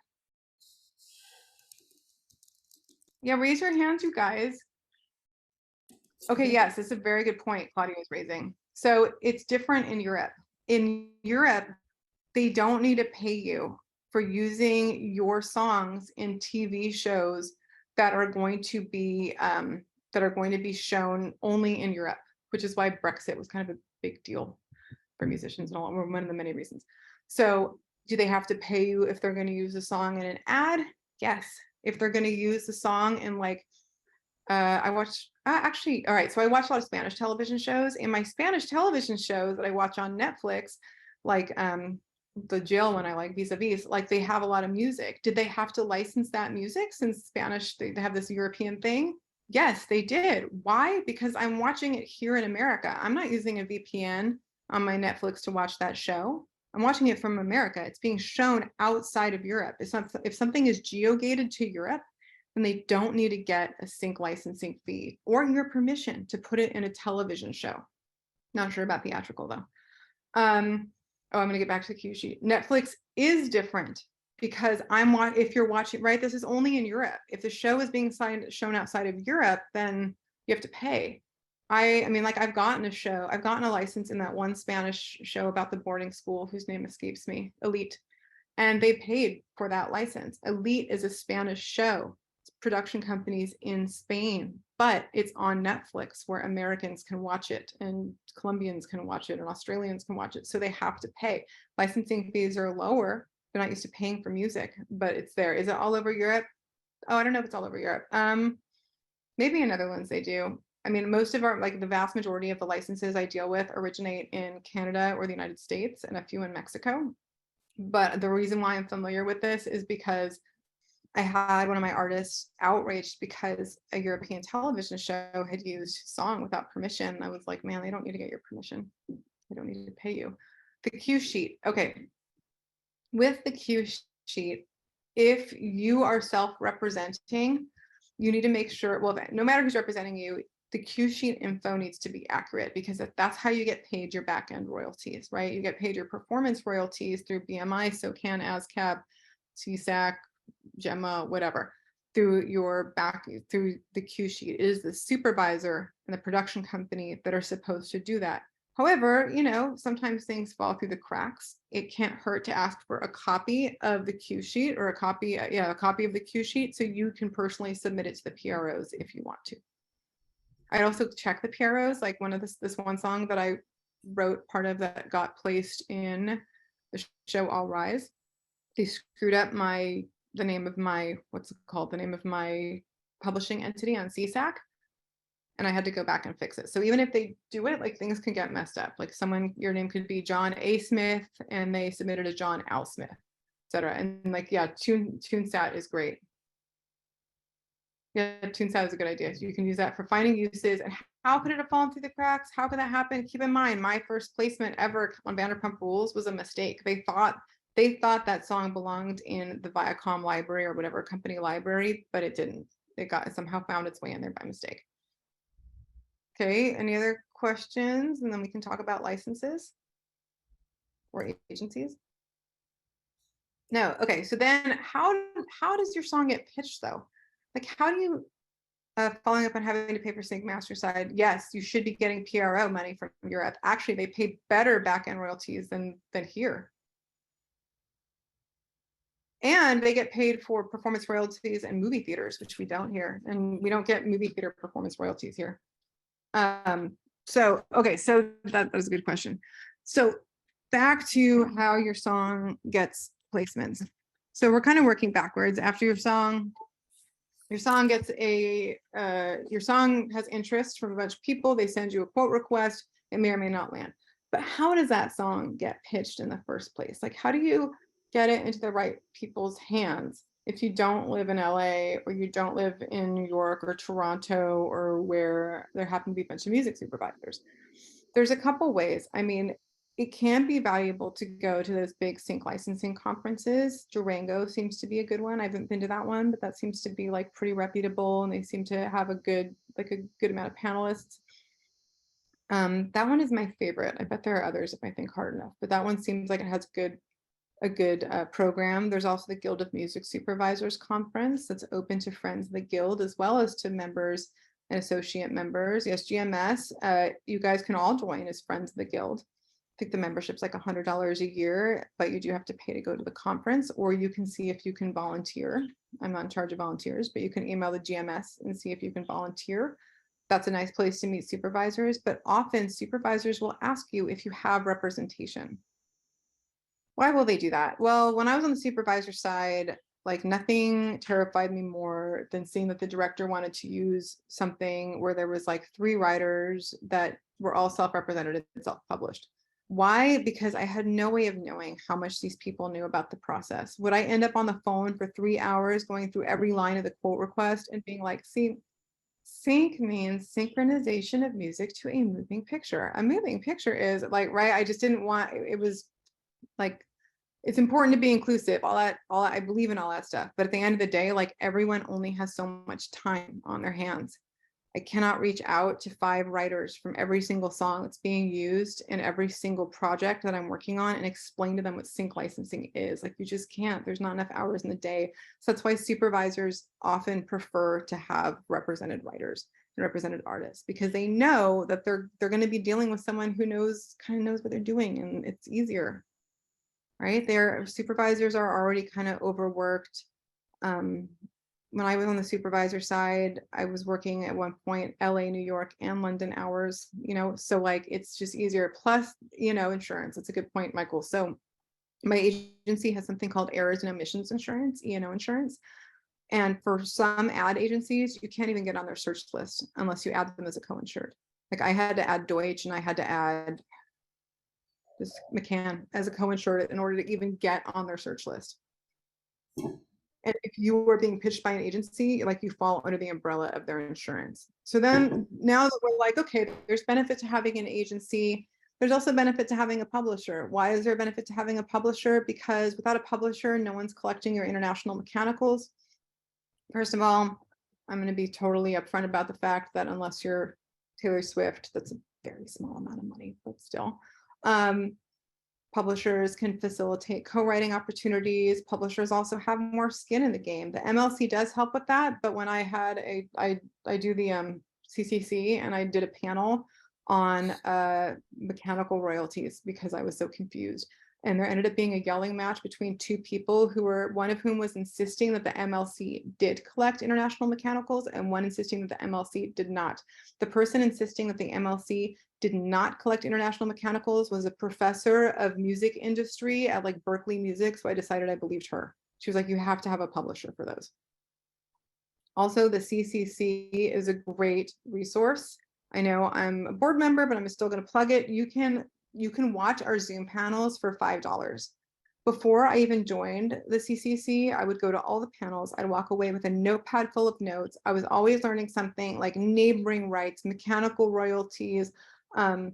[SPEAKER 2] Yeah, raise your hands, you guys. Okay, yes, this is a very good point Claudia was raising. So it's different in Europe. In Europe, they don't need to pay you for using your songs in TV shows that are going to be shown only in Europe, which is why Brexit was kind of a big deal for musicians and all, one of the many reasons. So do they have to pay you if they're going to use a song in an ad? Yes. If they're going to use the song in like, I watch actually, all right, so I watch a lot of Spanish television shows, and my Spanish television shows that I watch on Netflix, like the jail one I like, Vis-a-Vis, like they have a lot of music. Did they have to license that music since Spanish, they have this European thing? Yes, they did. Why? Because I'm watching it here in America. I'm not using a VPN on my Netflix to watch that show. I'm watching it from America. It's being shown outside of Europe. It's not, if something is geo-gated to Europe, then they don't need to get a sync licensing fee or your permission to put it in a television show. Not sure about theatrical though. I'm going to get back to the cue sheet. Netflix is different because if you're watching, right, this is only in Europe. If the show is being shown outside of Europe, then you have to pay. I mean, like I've gotten a license in that one Spanish show about the boarding school whose name escapes me, Elite. And they paid for that license. Elite is a Spanish show. It's production companies in Spain, but it's on Netflix where Americans can watch it and Colombians can watch it and Australians can watch it. So they have to pay. Licensing fees are lower. They're not used to paying for music, but it's there. Is it all over Europe? Oh, I don't know if it's all over Europe. Maybe in Netherlands they do. I mean, most of our, like the vast majority of the licenses I deal with originate in Canada or the United States and a few in Mexico. But the reason why I'm familiar with this is because I had one of my artists outraged because a European television show had used song without permission. I was like, man, they don't need to get your permission. They don't need to pay you. The cue sheet. Okay. With the cue sheet, if you are self-representing, you need to make sure, well, no matter who's representing you, the cue sheet info needs to be accurate because that's how you get paid your back-end royalties, right? You get paid your performance royalties through BMI, SOCAN, ASCAP, CSAC, GEMA, whatever, through the cue sheet. It is the supervisor and the production company that are supposed to do that. However, sometimes things fall through the cracks. It can't hurt to ask for a copy of the cue sheet or a copy of the cue sheet so you can personally submit it to the PROs if you want to. I'd also check the PROs, like this one song that I wrote part of that got placed in the show All Rise. They screwed up the name of my publishing entity on CSAC. And I had to go back and fix it. So even if they do it, like things can get messed up. Like your name could be John A. Smith and they submitted a John L. Smith, etc. And like, yeah, TuneStat is great. Yeah, TuneStat is a good idea. You can use that for finding uses. And how could it have fallen through the cracks? How could that happen? Keep in mind, my first placement ever on Vanderpump Rules was a mistake. They thought that song belonged in the Viacom library or whatever company library, but it didn't. It somehow found its way in there by mistake. Okay, any other questions? And then we can talk about licenses or agencies. No, okay, so then how does your song get pitched though? Like how do you, following up on having to pay for sync master side, yes, you should be getting PRO money from Europe. Actually, they pay better back-end royalties than here. And they get paid for performance royalties and movie theaters, which we don't here. And we don't get movie theater performance royalties here. So that was a good question. So back to how your song gets placements. So we're kind of working backwards. After your song gets your song has interest from a bunch of people. They send you a quote request. It may or may not land. But how does that song get pitched in the first place? Like, how do you get it into the right people's hands if you don't live in LA or you don't live in New York or Toronto or where there happen to be a bunch of music supervisors? There's a couple ways. I mean, it can be valuable to go to those big sync licensing conferences. Durango seems to be a good one. I haven't been to that one, but that seems to be like pretty reputable and they seem to have a good amount of panelists. That one is my favorite. I bet there are others if I think hard enough, but that one seems like it has a good program. There's also the Guild of Music Supervisors Conference that's open to friends of the Guild as well as to members and associate members. Yes, GMS, you guys can all join as friends of the Guild. I think the membership's like $100 a year, but you do have to pay to go to the conference, or you can see if you can volunteer. I'm not in charge of volunteers, but you can email the GMS and see if you can volunteer. That's a nice place to meet supervisors, but often supervisors will ask you if you have representation. Why will they do that? Well, when I was on the supervisor side, like nothing terrified me more than seeing that the director wanted to use something where there was like 3 writers that were all self-represented and self-published. Why? Because I had no way of knowing how much these people knew about the process. Would I end up on the phone for 3 hours going through every line of the quote request and being like, see, sync means synchronization of music to a moving picture. A moving picture is like, right? I just didn't want, it was like, it's important to be inclusive, all that I believe in all that stuff. But at the end of the day, like everyone only has so much time on their hands. I cannot reach out to 5 writers from every single song that's being used in every single project that I'm working on and explain to them what sync licensing is. Like you just can't, there's not enough hours in the day. So that's why supervisors often prefer to have represented writers and represented artists, because they know that they're going to be dealing with someone who kind of knows what they're doing, and it's easier, right? Their supervisors are already kind of overworked. When I was on the supervisor side, I was working at one point LA, New York, and London hours, so like it's just easier. Plus, insurance. That's a good point, Michael. So my agency has something called errors and omissions insurance, E&O insurance. And for some ad agencies, you can't even get on their search list unless you add them as a co-insured. Like I had to add Deutsch and I had to add this McCann as a co-insured in order to even get on their search list. And if you were being pitched by an agency, like you fall under the umbrella of their insurance. So then now that we're like, okay, there's benefit to having an agency. There's also benefit to having a publisher. Why is there a benefit to having a publisher? Because without a publisher, no one's collecting your international mechanicals. First of all, I'm going to be totally upfront about the fact that unless you're Taylor Swift, that's a very small amount of money, but still. Publishers can facilitate co-writing opportunities. Publishers also have more skin in the game. The MLC does help with that, but when I had I do the CCC and I did a panel on mechanical royalties because I was so confused. And there ended up being a yelling match between two people who were, one of whom was insisting that the MLC did collect international mechanicals and one insisting that the MLC did not. The person insisting that the MLC did not collect international mechanicals was a professor of music industry at like Berkeley Music. So I decided I believed her. She was like, you have to have a publisher for those. Also, the CCC is a great resource. I know I'm a board member, but I'm still going to plug it. You can watch our Zoom panels for $5. Before I even joined the CCC, I would go to all the panels. I'd walk away with a notepad full of notes. I was always learning something like neighboring rights, mechanical royalties, how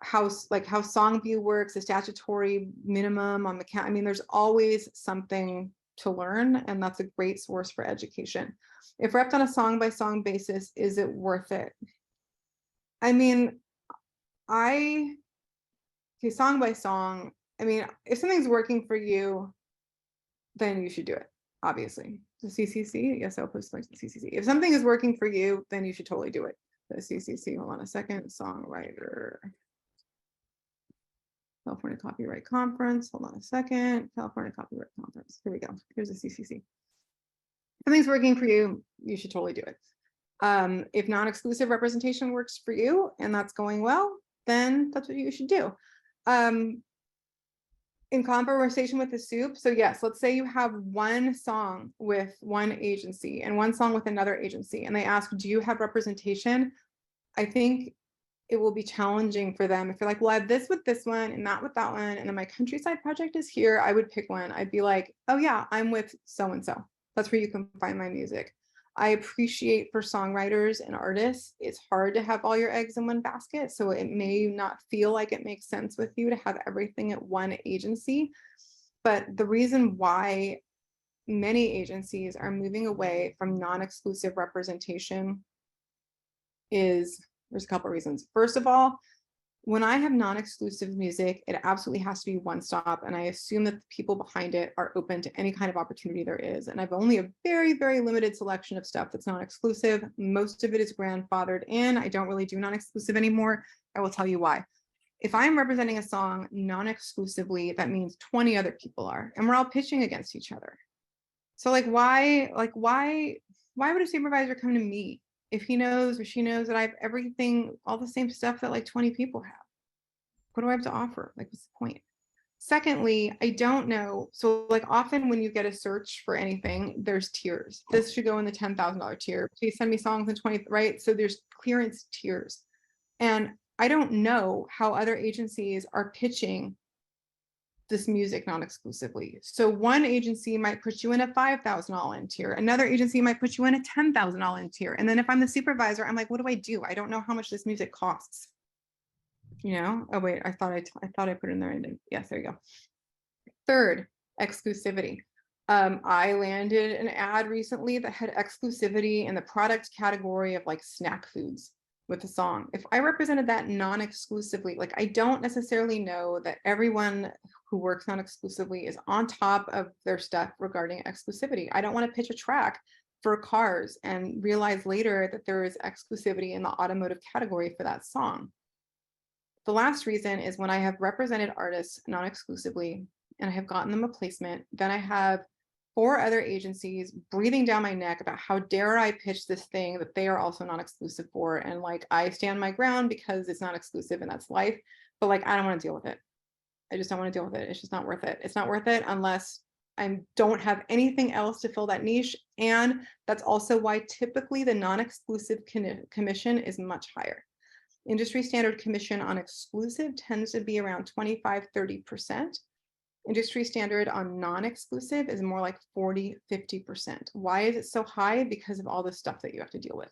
[SPEAKER 2] Songview works, the statutory minimum on I mean, there's always something to learn, and that's a great source for education. If repped on a song by song basis, is it worth it? I mean, song by song, I mean, if something's working for you, then you should do it, obviously. The CCC, yes, I'll post links to the CCC. If something is working for you, then you should totally do it. The CCC, hold on a second, songwriter. California Copyright Conference, hold on a second, California Copyright Conference, here we go, here's the CCC. If something's working for you, you should totally do it. If non-exclusive representation works for you and that's going well, then that's what you should do. In conversation with the soup, so yes, let's say you have one song with one agency and one song with another agency, and they ask, do you have representation? I think it will be challenging for them if you're like, well, I have this with this one and that with that one, and then my countryside project is here. I would pick one. I'd be like, oh yeah, I'm with so-and-so. That's where you can find my music. I appreciate for songwriters and artists, it's hard to have all your eggs in one basket. So it may not feel like it makes sense with you to have everything at one agency. But the reason why many agencies are moving away from non-exclusive representation is, there's a couple of reasons. First of all, when I have non-exclusive music, it absolutely has to be one stop. And I assume that the people behind it are open to any kind of opportunity there is. And I've only a very, very limited selection of stuff that's non-exclusive. Most of it is grandfathered in. I don't really do non-exclusive anymore. I will tell you why. If I'm representing a song non-exclusively, that means 20 other people are, and we're all pitching against each other. So why would a supervisor come to me if he knows or she knows that I have everything, all the same stuff that like 20 people have? What do I have to offer? Like, what's the point? Secondly, I don't know. So like often when you get a search for anything, there's tiers. This should go in the $10,000 tier. Please send me songs in 20, right? So there's clearance tiers. And I don't know how other agencies are pitching this music non-exclusively. So one agency might put you in a $5,000 all-in tier. Another agency might put you in a $10,000 all-in tier. And then if I'm the supervisor, I'm like, what do I do? I don't know how much this music costs. You know? Oh wait, I thought I put it in there. Yes, there you go. Third, exclusivity. I landed an ad recently that had exclusivity in the product category of like snack foods with the song. If I represented that non-exclusively, like I don't necessarily know that everyone who works non-exclusively is on top of their stuff regarding exclusivity. I don't want to pitch a track for cars and realize later that there is exclusivity in the automotive category for that song. The last reason is when I have represented artists non-exclusively and I have gotten them a placement, then I have 4 other agencies breathing down my neck about how dare I pitch this thing that they are also non-exclusive for. And like, I stand my ground because it's not exclusive and that's life. But like, I don't want to deal with it. I just don't want to deal with it. It's just not worth it. It's not worth it unless I don't have anything else to fill that niche. And that's also why typically the non-exclusive commission is much higher. Industry standard commission on exclusive tends to be around 25-30%. Industry standard on non-exclusive is more like 40-50%. Why is it so high? Because of all the stuff that you have to deal with.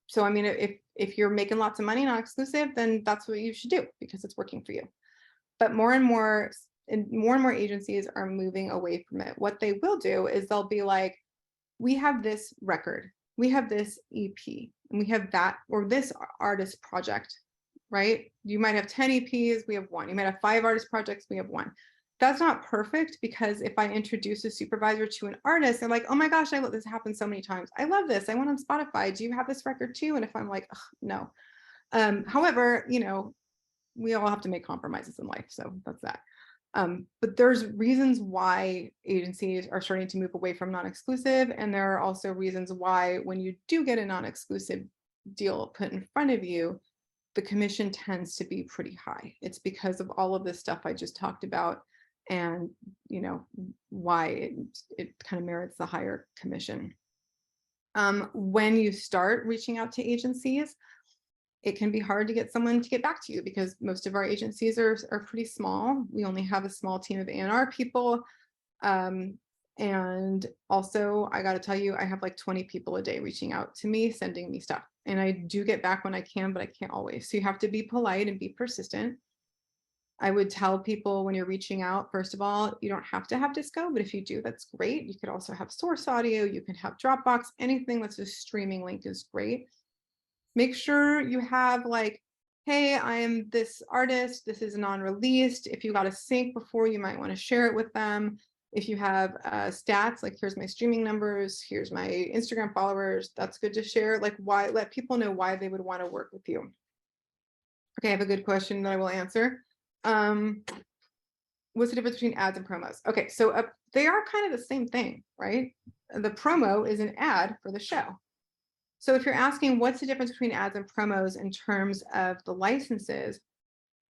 [SPEAKER 2] So I mean, if you're making lots of money non-exclusive, then that's what you should do because it's working for you. But more and more agencies are moving away from it. What they will do is they'll be like, we have this record, we have this EP, and we have that, or this artist project, right? You might have 10 EPs, we have 1. You might have 5 artist projects, we have 1. That's not perfect because if I introduce a supervisor to an artist, they're like, oh my gosh, I let this happen so many times. I love this. I went on Spotify. Do you have this record too? And if I'm like, no, However, we all have to make compromises in life, so that's that. But there's reasons why agencies are starting to move away from non-exclusive, and there are also reasons why when you do get a non-exclusive deal put in front of you, the commission tends to be pretty high. It's because of all of this stuff I just talked about, and why it kind of merits the higher commission. When you start reaching out to agencies, it can be hard to get someone to get back to you because most of our agencies are pretty small. We only have a small team of A&R people. And also, I got to tell you, I have like 20 people a day reaching out to me, sending me stuff. And I do get back when I can, but I can't always. So you have to be polite and be persistent. I would tell people when you're reaching out, first of all, you don't have to have disco, but if you do, that's great. You could also have source audio. You can have Dropbox. Anything that's a streaming link is great. Make sure you have like, hey, I am this artist. This is non-released. If you got a sync before, you might want to share it with them. If you have stats, like here's my streaming numbers, here's my Instagram followers, that's good to share. Like why, let people know why they would want to work with you. Okay, I have a good question that I will answer. What's the difference between ads and promos? Okay, so they are kind of the same thing, right? The promo is an ad for the show. So if you're asking what's the difference between ads and promos in terms of the licenses,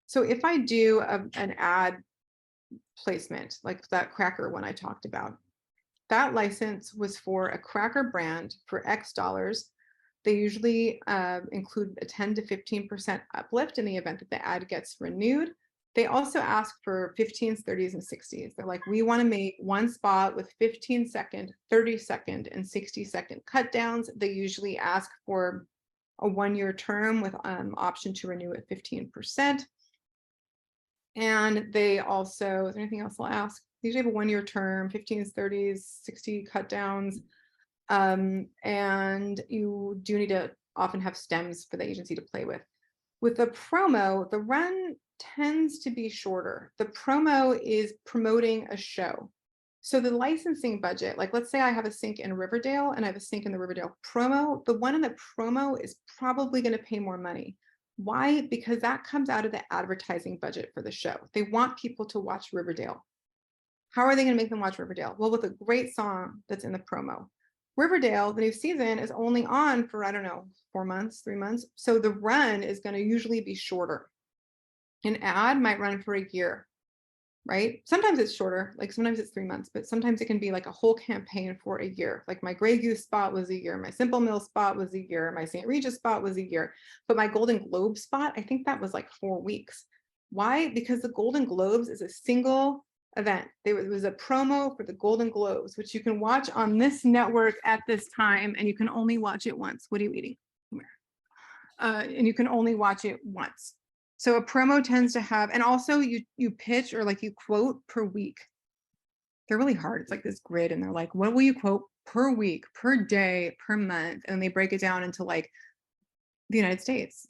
[SPEAKER 2] so if I do an ad placement, like that cracker one I talked about, that license was for a cracker brand for X dollars. They usually include a 10 to 15% uplift in the event that the ad gets renewed. They also ask for 15s, 30s, and 60s. They're like, we want to make one spot with 15-second, 30-second, and 60-second cut downs. They usually ask for a 1-year term with option to renew at 15%. And they also, is there anything else I'll ask? They usually have a 1-year term, 15s, 30s, 60 cut downs. And you do need to often have stems for the agency to play with. With the promo, the run tends to be shorter. The promo is promoting a show. So the licensing budget, like let's say I have a sync in Riverdale and I have a sync in the Riverdale promo, the one in the promo is probably going to pay more money. Why? Because that comes out of the advertising budget for the show. They want people to watch Riverdale. How are they going to make them watch Riverdale? Well, with a great song that's in the promo. Riverdale, the new season, is only on for, I don't know, 4 months, 3 months. So the run is going to usually be shorter. An ad might run for a year, right? Sometimes it's shorter, like sometimes it's 3 months, but sometimes it can be like a whole campaign for a year. Like my Grey Goose spot was a year, my Simple Mill spot was a year, my St. Regis spot was a year, but my Golden Globe spot, I think that was like 4 weeks. Why? Because the Golden Globes is a single event. There was a promo for the Golden Globes, which you can watch on this network at this time, and you can only watch it once. What are you eating? Come here. And you can only watch it once. So a promo tends to have, and also you pitch or like you quote per week. They're really hard. It's like this grid, and they're like, what will you quote per week, per day, per month? And they break it down into like the United States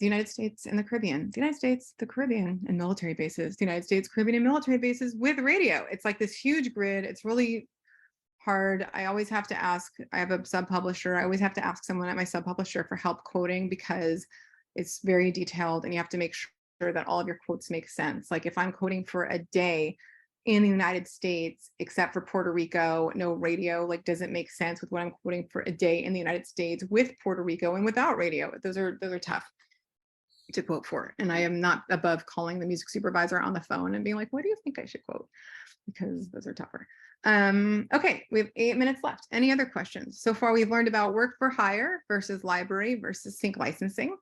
[SPEAKER 2] and the Caribbean, the United States, the Caribbean, and military bases, the United States, Caribbean, and military bases with radio. It's like this huge grid. It's really hard. I always have to ask, I have a sub-publisher. I always have to ask someone at my sub-publisher for help quoting because it's very detailed and you have to make sure that all of your quotes make sense. Like if I'm quoting for a day in the United States, except for Puerto Rico, no radio, like doesn't make sense with what I'm quoting for a day in the United States with Puerto Rico and without radio. Those are tough to quote for. And I am not above calling the music supervisor on the phone and being like, what do you think I should quote? Because those are tougher. Okay, we have 8 minutes left. Any other questions? So far, we've learned about work for hire versus library versus sync licensing.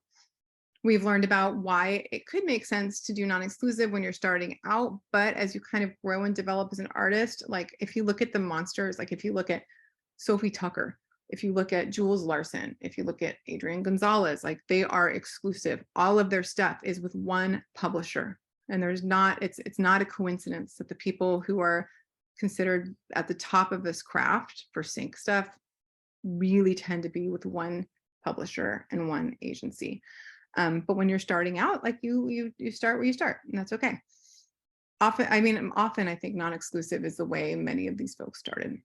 [SPEAKER 2] We've learned about why it could make sense to do non-exclusive when you're starting out, but as you kind of grow and develop as an artist, like if you look at the monsters, like if you look at Sophie Tucker, if you look at Jules Larson, if you look at Adrian Gonzalez, like they are exclusive. All of their stuff is with one publisher. And there's not, it's not a coincidence that the people who are considered at the top of this craft for sync stuff really tend to be with one publisher and one agency. But when you're starting out, like you start where you start, and that's okay. Often I think non-exclusive is the way many of these folks started.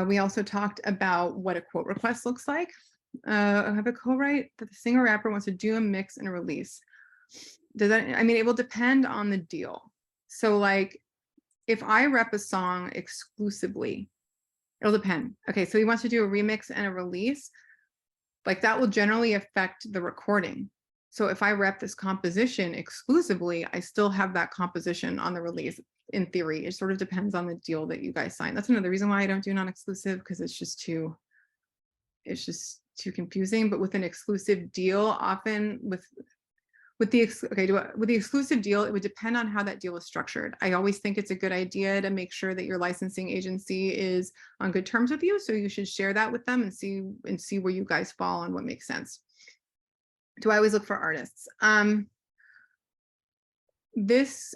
[SPEAKER 2] We also talked about what a quote request looks like. I have a co-write that the singer rapper wants to do a mix and a release. Does that, I mean, it will depend on the deal. So like, if I rep a song exclusively, it'll depend. Okay, so he wants to do a remix and a release, like that will generally affect the recording. So if I rep this composition exclusively, I still have that composition on the release in theory. It sort of depends on the deal that you guys sign. That's another reason why I don't do non-exclusive, because it's just too confusing. But with an exclusive deal, often with the exclusive deal, it would depend on how that deal is structured. I always think it's a good idea to make sure that your licensing agency is on good terms with you. So you should share that with them and see where you guys fall and what makes sense. Do I always look for artists? This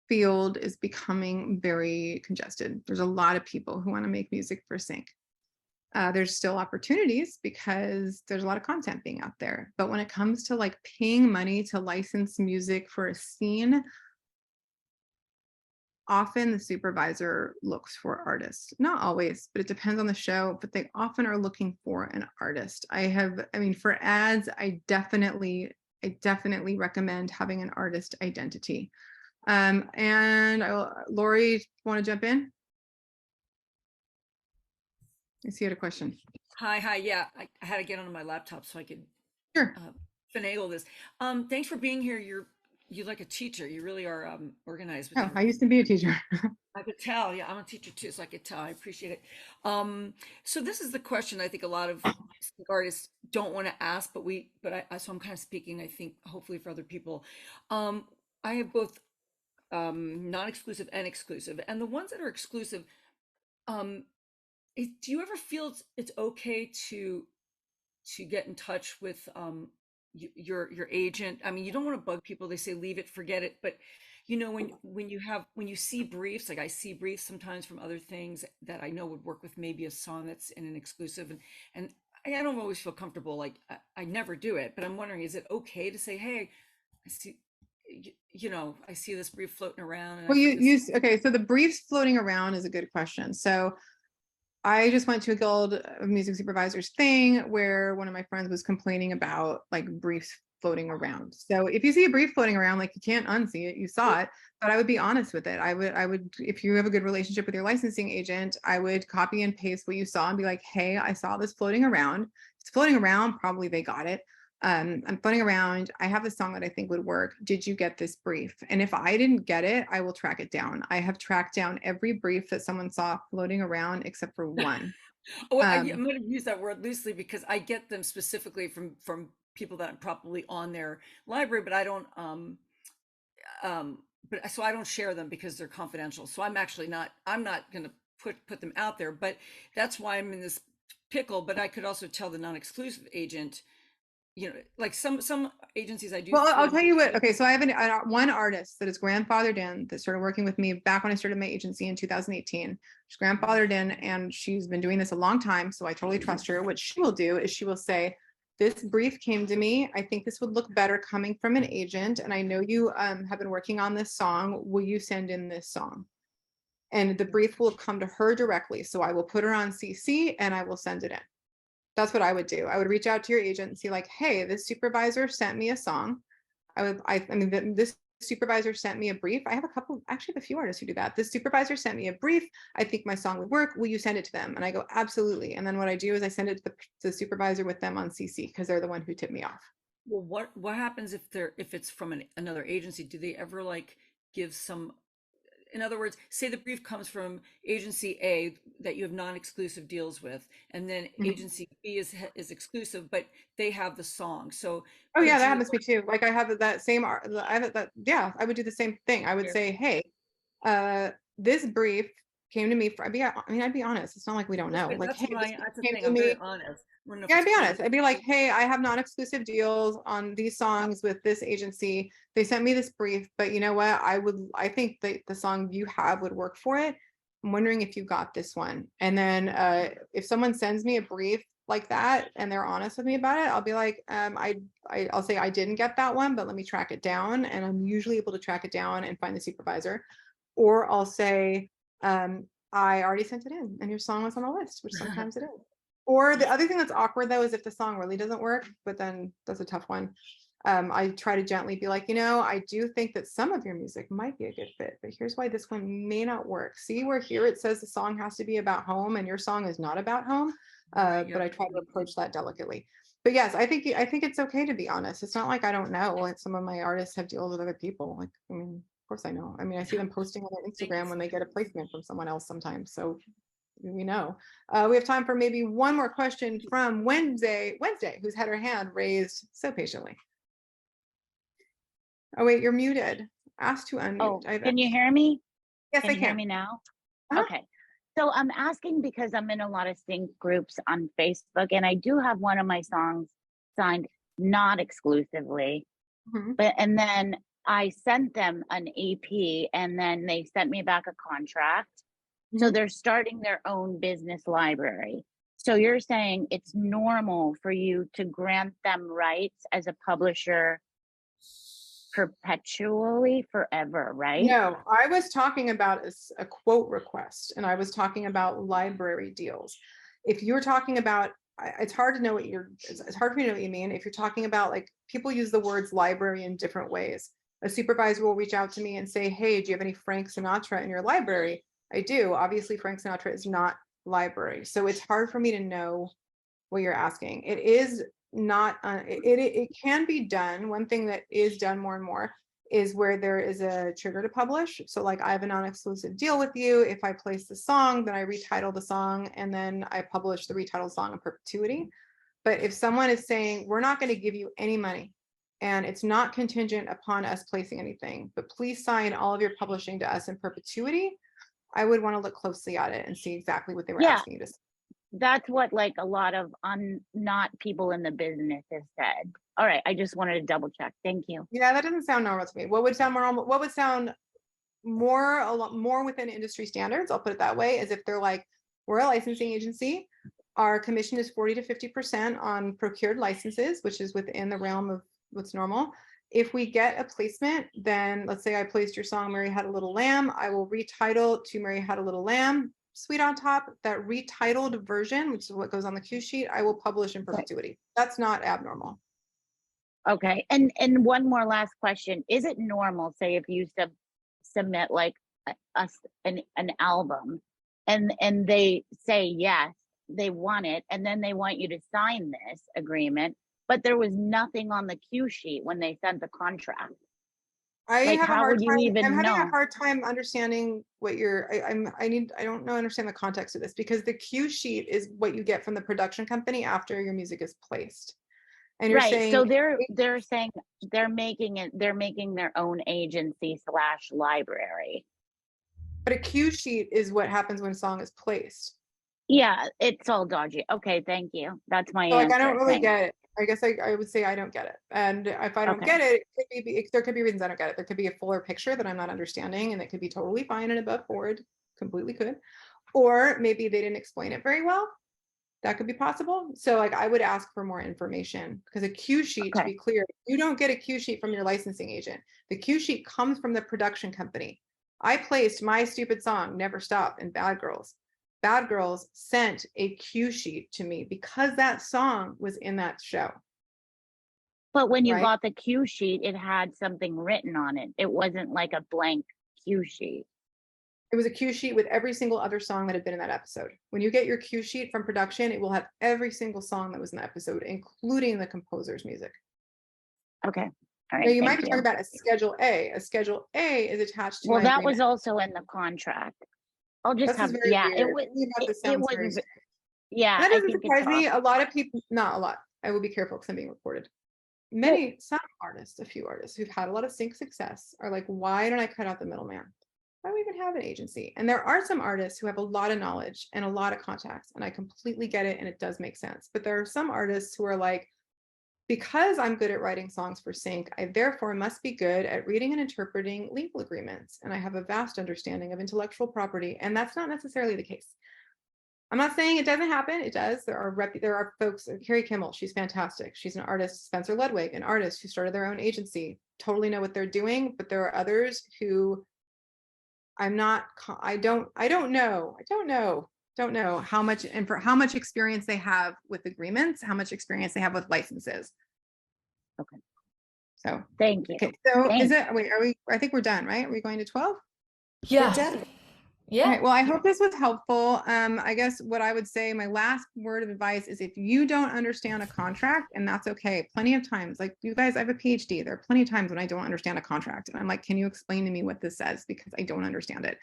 [SPEAKER 2] field is becoming very congested. There's a lot of people who want to make music for sync. There's still opportunities because there's a lot of content being out there. But when it comes to like paying money to license music for a scene, often the supervisor looks for artists. Not always, but it depends on the show, but they often are looking for an artist. I mean, for ads, I definitely recommend having an artist identity. And Lori, want to jump in? I see you had a question.
[SPEAKER 4] Hi. Yeah, I had to get onto my laptop so I could
[SPEAKER 2] Sure.
[SPEAKER 4] finagle this. Thanks for being here. You're like a teacher. You really are organized.
[SPEAKER 2] Oh, I used to be a teacher.
[SPEAKER 4] I could tell. Yeah, I'm a teacher too, so I could tell. I appreciate it. So this is the question I think a lot of artists don't want to ask, so I'm kind of speaking, I think, hopefully for other people. I have both non-exclusive and exclusive, and the ones that are exclusive, um, do you ever feel it's okay to get in touch with your agent? I mean, you don't want to bug people. They say leave it, forget it, but when you see briefs, like I see briefs sometimes from other things that I know would work with maybe a song that's in an exclusive, and I don't always feel comfortable. Like I never do it, but I'm wondering, is it okay to say, hey, I see, I see this brief floating around. And
[SPEAKER 2] Well, okay. So the briefs floating around is a good question. So I just went to a Guild of Music Supervisors thing where one of my friends was complaining about like briefs floating around. So if you see a brief floating around, like you can't unsee it, you saw it, but I would be honest with it. I would, if you have a good relationship with your licensing agent, I would copy and paste what you saw and be like, hey, I saw this floating around. It's floating around, probably they got it. I'm floating around. I have a song that I think would work. Did you get this brief? And if I didn't get it, I will track it down. I have tracked down every brief that someone saw floating around except for one.
[SPEAKER 4] I'm going to use that word loosely because I get them specifically from people that I'm probably on their library, but I don't but so I don't share them because they're confidential. So I'm not going to put them out there, but that's why I'm in this pickle. But I could also tell the non-exclusive agent, like some agencies I do.
[SPEAKER 2] Well, I'll tell you what. Okay, so I have one artist that is grandfathered in that started working with me back when I started my agency in 2018. She's grandfathered in, and she's been doing this a long time. So I totally trust her. What she will do is she will say, "This brief came to me. I think this would look better coming from an agent, and I know you have been working on this song. Will you send in this song?" And the brief will come to her directly. So I will put her on CC and I will send it in. That's what I would do. I would reach out to your agent and see like, hey, this supervisor sent me a song. I mean, this supervisor sent me a brief. I have actually have a few artists who do that. This supervisor sent me a brief. I think my song would work. Will you send it to them? And I go, absolutely. And then what I do is I send it to the supervisor with them on CC because they're the one who tipped me off.
[SPEAKER 4] Well, what happens if it's from another agency? Do they ever like give some? In other words, say the brief comes from agency A that you have non-exclusive deals with, and then agency B is exclusive, but they have the song. So
[SPEAKER 2] oh yeah, that happens to me too. Like I have that same art. I have that. Yeah, I would do the same thing. I would say, hey, this brief came to me. I'd be honest. It's not like we don't know. Like, hey,
[SPEAKER 4] that's the thing. I'm very honest.
[SPEAKER 2] Yeah, I'd be honest. I'd be like, hey, I have non-exclusive deals on these songs with this agency. They sent me this brief, but you know what? I think that the song you have would work for it. I'm wondering if you got this one. And then if someone sends me a brief like that and they're honest with me about it, I'll be like, I'll say I didn't get that one, but let me track it down. And I'm usually able to track it down and find the supervisor. Or I'll say, I already sent it in and your song was on the list, which sometimes it is. Or the other thing that's awkward though is if the song really doesn't work, but then that's a tough one. I try to gently be like, I do think that some of your music might be a good fit, but here's why this one may not work. See where here it says the song has to be about home and your song is not about home.
[SPEAKER 4] Right,
[SPEAKER 2] But I try to approach that delicately. But yes, I think it's okay to be honest. It's not like I don't know. Like some of my artists have deals with other people. Like, I mean, of course I know. I mean, I see them posting on their Instagram when they get a placement from someone else sometimes. So we know. We have time for maybe one more question from Wednesday, who's had her hand raised so patiently. Oh wait, you're muted. Ask to unmute.
[SPEAKER 5] Oh, can you hear me?
[SPEAKER 2] Yes,
[SPEAKER 5] Can
[SPEAKER 2] I
[SPEAKER 5] you hear
[SPEAKER 2] can.
[SPEAKER 5] me now?
[SPEAKER 2] Uh-huh.
[SPEAKER 5] Okay. So I'm asking because I'm in a lot of sync groups on Facebook, and I do have one of my songs signed not exclusively.
[SPEAKER 2] Mhm.
[SPEAKER 5] And then I sent them an EP, and then they sent me back a contract. So
[SPEAKER 2] Mhm.
[SPEAKER 5] they're starting their own business library. So you're saying it's normal for you to grant them rights as a publisher perpetually forever, right?
[SPEAKER 2] No, I was talking about a quote request, and I was talking about library deals. If you're talking about, it's hard to know what it's hard for me to know what you mean. If you're talking about, like, people use the words library in different ways. A supervisor will reach out to me and say, hey, do you have any Frank Sinatra in your library? I do. Obviously, Frank Sinatra is not library. So it's hard for me to know what you're asking. It is not, it can be done. One thing that is done more and more is where there is a trigger to publish. So like I have a non-exclusive deal with you. If I place the song, then I retitle the song and then I publish the retitled song in perpetuity. But if someone is saying, we're not going to give you any money and it's not contingent upon us placing anything, but please sign all of your publishing to us in perpetuity, I would want to look closely at it and see exactly what they were asking you to say.
[SPEAKER 5] That's what like a lot of not people in the business have said. All right, I just wanted to double check. Thank you.
[SPEAKER 2] Yeah, that doesn't sound normal to me. What would sound more normal? What would sound more, a lot more within industry standards, I'll put it that way, is if they're like, we're a licensing agency, our commission is 40 to 50% on procured licenses, which is within the realm of what's normal. If we get a placement, then let's say I placed your song Mary Had a Little Lamb, I will retitle to Mary Had a Little Lamb, sweet on top. That retitled version, which is what goes on the cue sheet, I will publish in perpetuity. That's not abnormal.
[SPEAKER 5] Okay, and one more last question: is it normal, say, if you submit like an album, and they say yes, they want it, and then they want you to sign this agreement, but there was nothing on the cue sheet when they sent the contract?
[SPEAKER 2] I
[SPEAKER 5] Like,
[SPEAKER 2] have a
[SPEAKER 5] how
[SPEAKER 2] hard
[SPEAKER 5] would you
[SPEAKER 2] time.
[SPEAKER 5] even
[SPEAKER 2] I'm having a
[SPEAKER 5] know?
[SPEAKER 2] hard time understanding what you're. I don't know. Understand the context of this, because the cue sheet is what you get from the production company after your music is placed, and you're
[SPEAKER 5] Right. So
[SPEAKER 2] saying,
[SPEAKER 5] they're saying they're making their own agency / library.
[SPEAKER 2] but a cue sheet is what happens when a song is placed.
[SPEAKER 5] Yeah, it's all dodgy. Okay, thank you. That's my
[SPEAKER 2] So like, I don't
[SPEAKER 5] answer.
[SPEAKER 2] really
[SPEAKER 5] Thanks.
[SPEAKER 2] get it. I guess I would say I don't get it. And if I don't
[SPEAKER 5] Okay.
[SPEAKER 2] get it, there could be reasons I don't get it. There could be a fuller picture that I'm not understanding, and it could be totally fine and above board, completely could. Or maybe they didn't explain it very well. That could be possible. So like I would ask for more information, because a cue sheet, to
[SPEAKER 5] Okay.
[SPEAKER 2] be clear, you don't get a cue sheet from your licensing agent. The cue sheet comes from the production company. I placed My Stupid Song, Never Stop, in Bad Girls. Bad Girls sent a cue sheet to me because that song was in that show.
[SPEAKER 5] But when you
[SPEAKER 2] Right?
[SPEAKER 5] got the cue sheet, it had something written on it. It wasn't like a blank cue sheet.
[SPEAKER 2] It was a cue sheet with every single other song that had been in that episode. When you get your cue sheet from production, it will have every single song that was in the episode, including the composer's music.
[SPEAKER 5] Okay. All right.
[SPEAKER 2] Now you might
[SPEAKER 5] Thank
[SPEAKER 2] be
[SPEAKER 5] you.
[SPEAKER 2] talking about a Schedule A. A Schedule A is attached to
[SPEAKER 5] Well,
[SPEAKER 2] my
[SPEAKER 5] that
[SPEAKER 2] agreement.
[SPEAKER 5] was also in the contract. I'll just
[SPEAKER 2] This is
[SPEAKER 5] have,
[SPEAKER 2] very
[SPEAKER 5] yeah,
[SPEAKER 2] weird.
[SPEAKER 5] it was,
[SPEAKER 2] Any of this
[SPEAKER 5] it
[SPEAKER 2] sounds
[SPEAKER 5] was,
[SPEAKER 2] very strange.
[SPEAKER 5] yeah,
[SPEAKER 2] That
[SPEAKER 5] I
[SPEAKER 2] doesn't
[SPEAKER 5] think it's
[SPEAKER 2] surprise me.
[SPEAKER 5] off.
[SPEAKER 2] A lot of people, not a lot. I will be careful because I'm being recorded. Some artists, a few artists who've had a lot of sync success are like, why don't I cut out the middleman? Why do we even have an agency? And there are some artists who have a lot of knowledge and a lot of contacts, and I completely get it, and it does make sense. But there are some artists who are like, because I'm good at writing songs for sync, I therefore must be good at reading and interpreting legal agreements, and I have a vast understanding of intellectual property, and that's not necessarily the case. I'm not saying it doesn't happen. It does. There are folks, Carrie Kimmel, she's fantastic. She's an artist. Spencer Ludwig, an artist who started their own agency, totally know what they're doing. But there are others who I don't know. don't know how much and for how much experience they have with agreements, how much experience they have with licenses.
[SPEAKER 5] Okay.
[SPEAKER 2] So
[SPEAKER 5] Thank you.
[SPEAKER 2] okay, so
[SPEAKER 5] Thanks.
[SPEAKER 2] is it? Wait, are we? I think we're done, right? Are we going to 12?
[SPEAKER 1] Yeah.
[SPEAKER 4] done.
[SPEAKER 1] Yeah.
[SPEAKER 2] All right, well, I hope this was helpful. I guess what I would say, my last word of advice is if you don't understand a contract, and that's okay, plenty of times, like you guys, I have a PhD, there are plenty of times when I don't understand a contract. And I'm like, can you explain to me what this says? Because I don't understand it.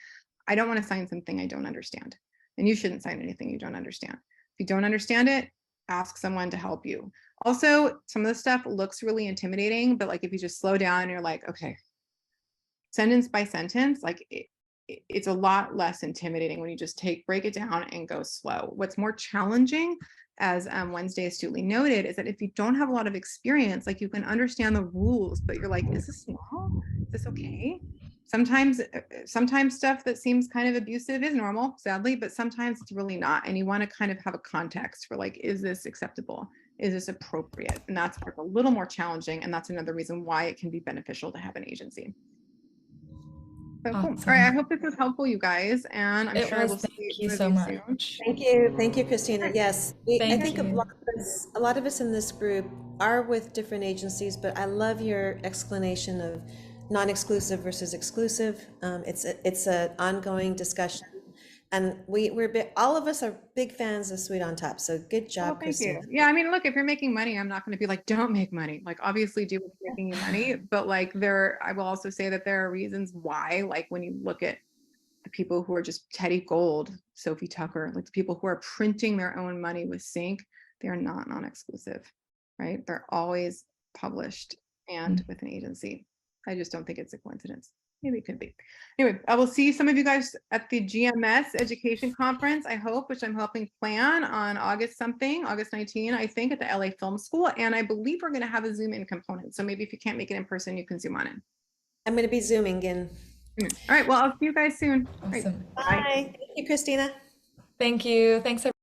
[SPEAKER 2] I don't want to sign something I don't understand. And you shouldn't sign anything you don't understand. If you don't understand it, ask someone to help you. Also, some of the stuff looks really intimidating, but like if you just slow down and you're like, okay, sentence by sentence, like it's a lot less intimidating when you just break it down and go slow. What's more challenging, as Wednesday astutely noted, is that if you don't have a lot of experience, like you can understand the rules, but you're like, is this normal? Is this okay? Sometimes stuff that seems kind of abusive is normal, sadly, but sometimes it's really not. And you want to kind of have a context for like, is this acceptable? Is this appropriate? And that's a little more challenging. And that's another reason why it can be beneficial to have an agency. So cool. All right, I hope this was helpful, you guys, and I'm sure we'll see
[SPEAKER 1] Thank you
[SPEAKER 2] some
[SPEAKER 1] so
[SPEAKER 2] of
[SPEAKER 1] much.
[SPEAKER 2] soon.
[SPEAKER 6] Thank you, Kristina. Yes, I
[SPEAKER 1] Thank
[SPEAKER 6] think
[SPEAKER 1] you.
[SPEAKER 6] a lot of us in this group are with different agencies, but I love your explanation of non-exclusive versus exclusive. It's an ongoing discussion, and all of us are big fans of Sweet on Top. So good job,
[SPEAKER 2] Thank you.
[SPEAKER 6] Kristina.
[SPEAKER 2] Yeah, I mean, look, if you're making money, I'm not going to be like, don't make money. Like, obviously, do what's making you money, but like, I will also say that there are reasons why. Like, when you look at the people who are just Teddy Gold, Sophie Tucker, like the people who are printing their own money with Sync, they are not non-exclusive, right? They're always published and with an agency. I just don't think it's a coincidence. Maybe it could be. Anyway, I will see some of you guys at the GMS Education Conference, I hope, which I'm helping plan on August 19, I think, at the LA Film School. And I believe we're going to have a Zoom in component. So maybe if you can't make it in person, you can Zoom on in.
[SPEAKER 6] I'm going to be Zooming in.
[SPEAKER 2] All right, well, I'll see you guys soon.
[SPEAKER 1] Awesome.
[SPEAKER 2] All right, bye.
[SPEAKER 6] Bye. Thank you, Kristina.
[SPEAKER 1] Thank you. Thanks, everyone.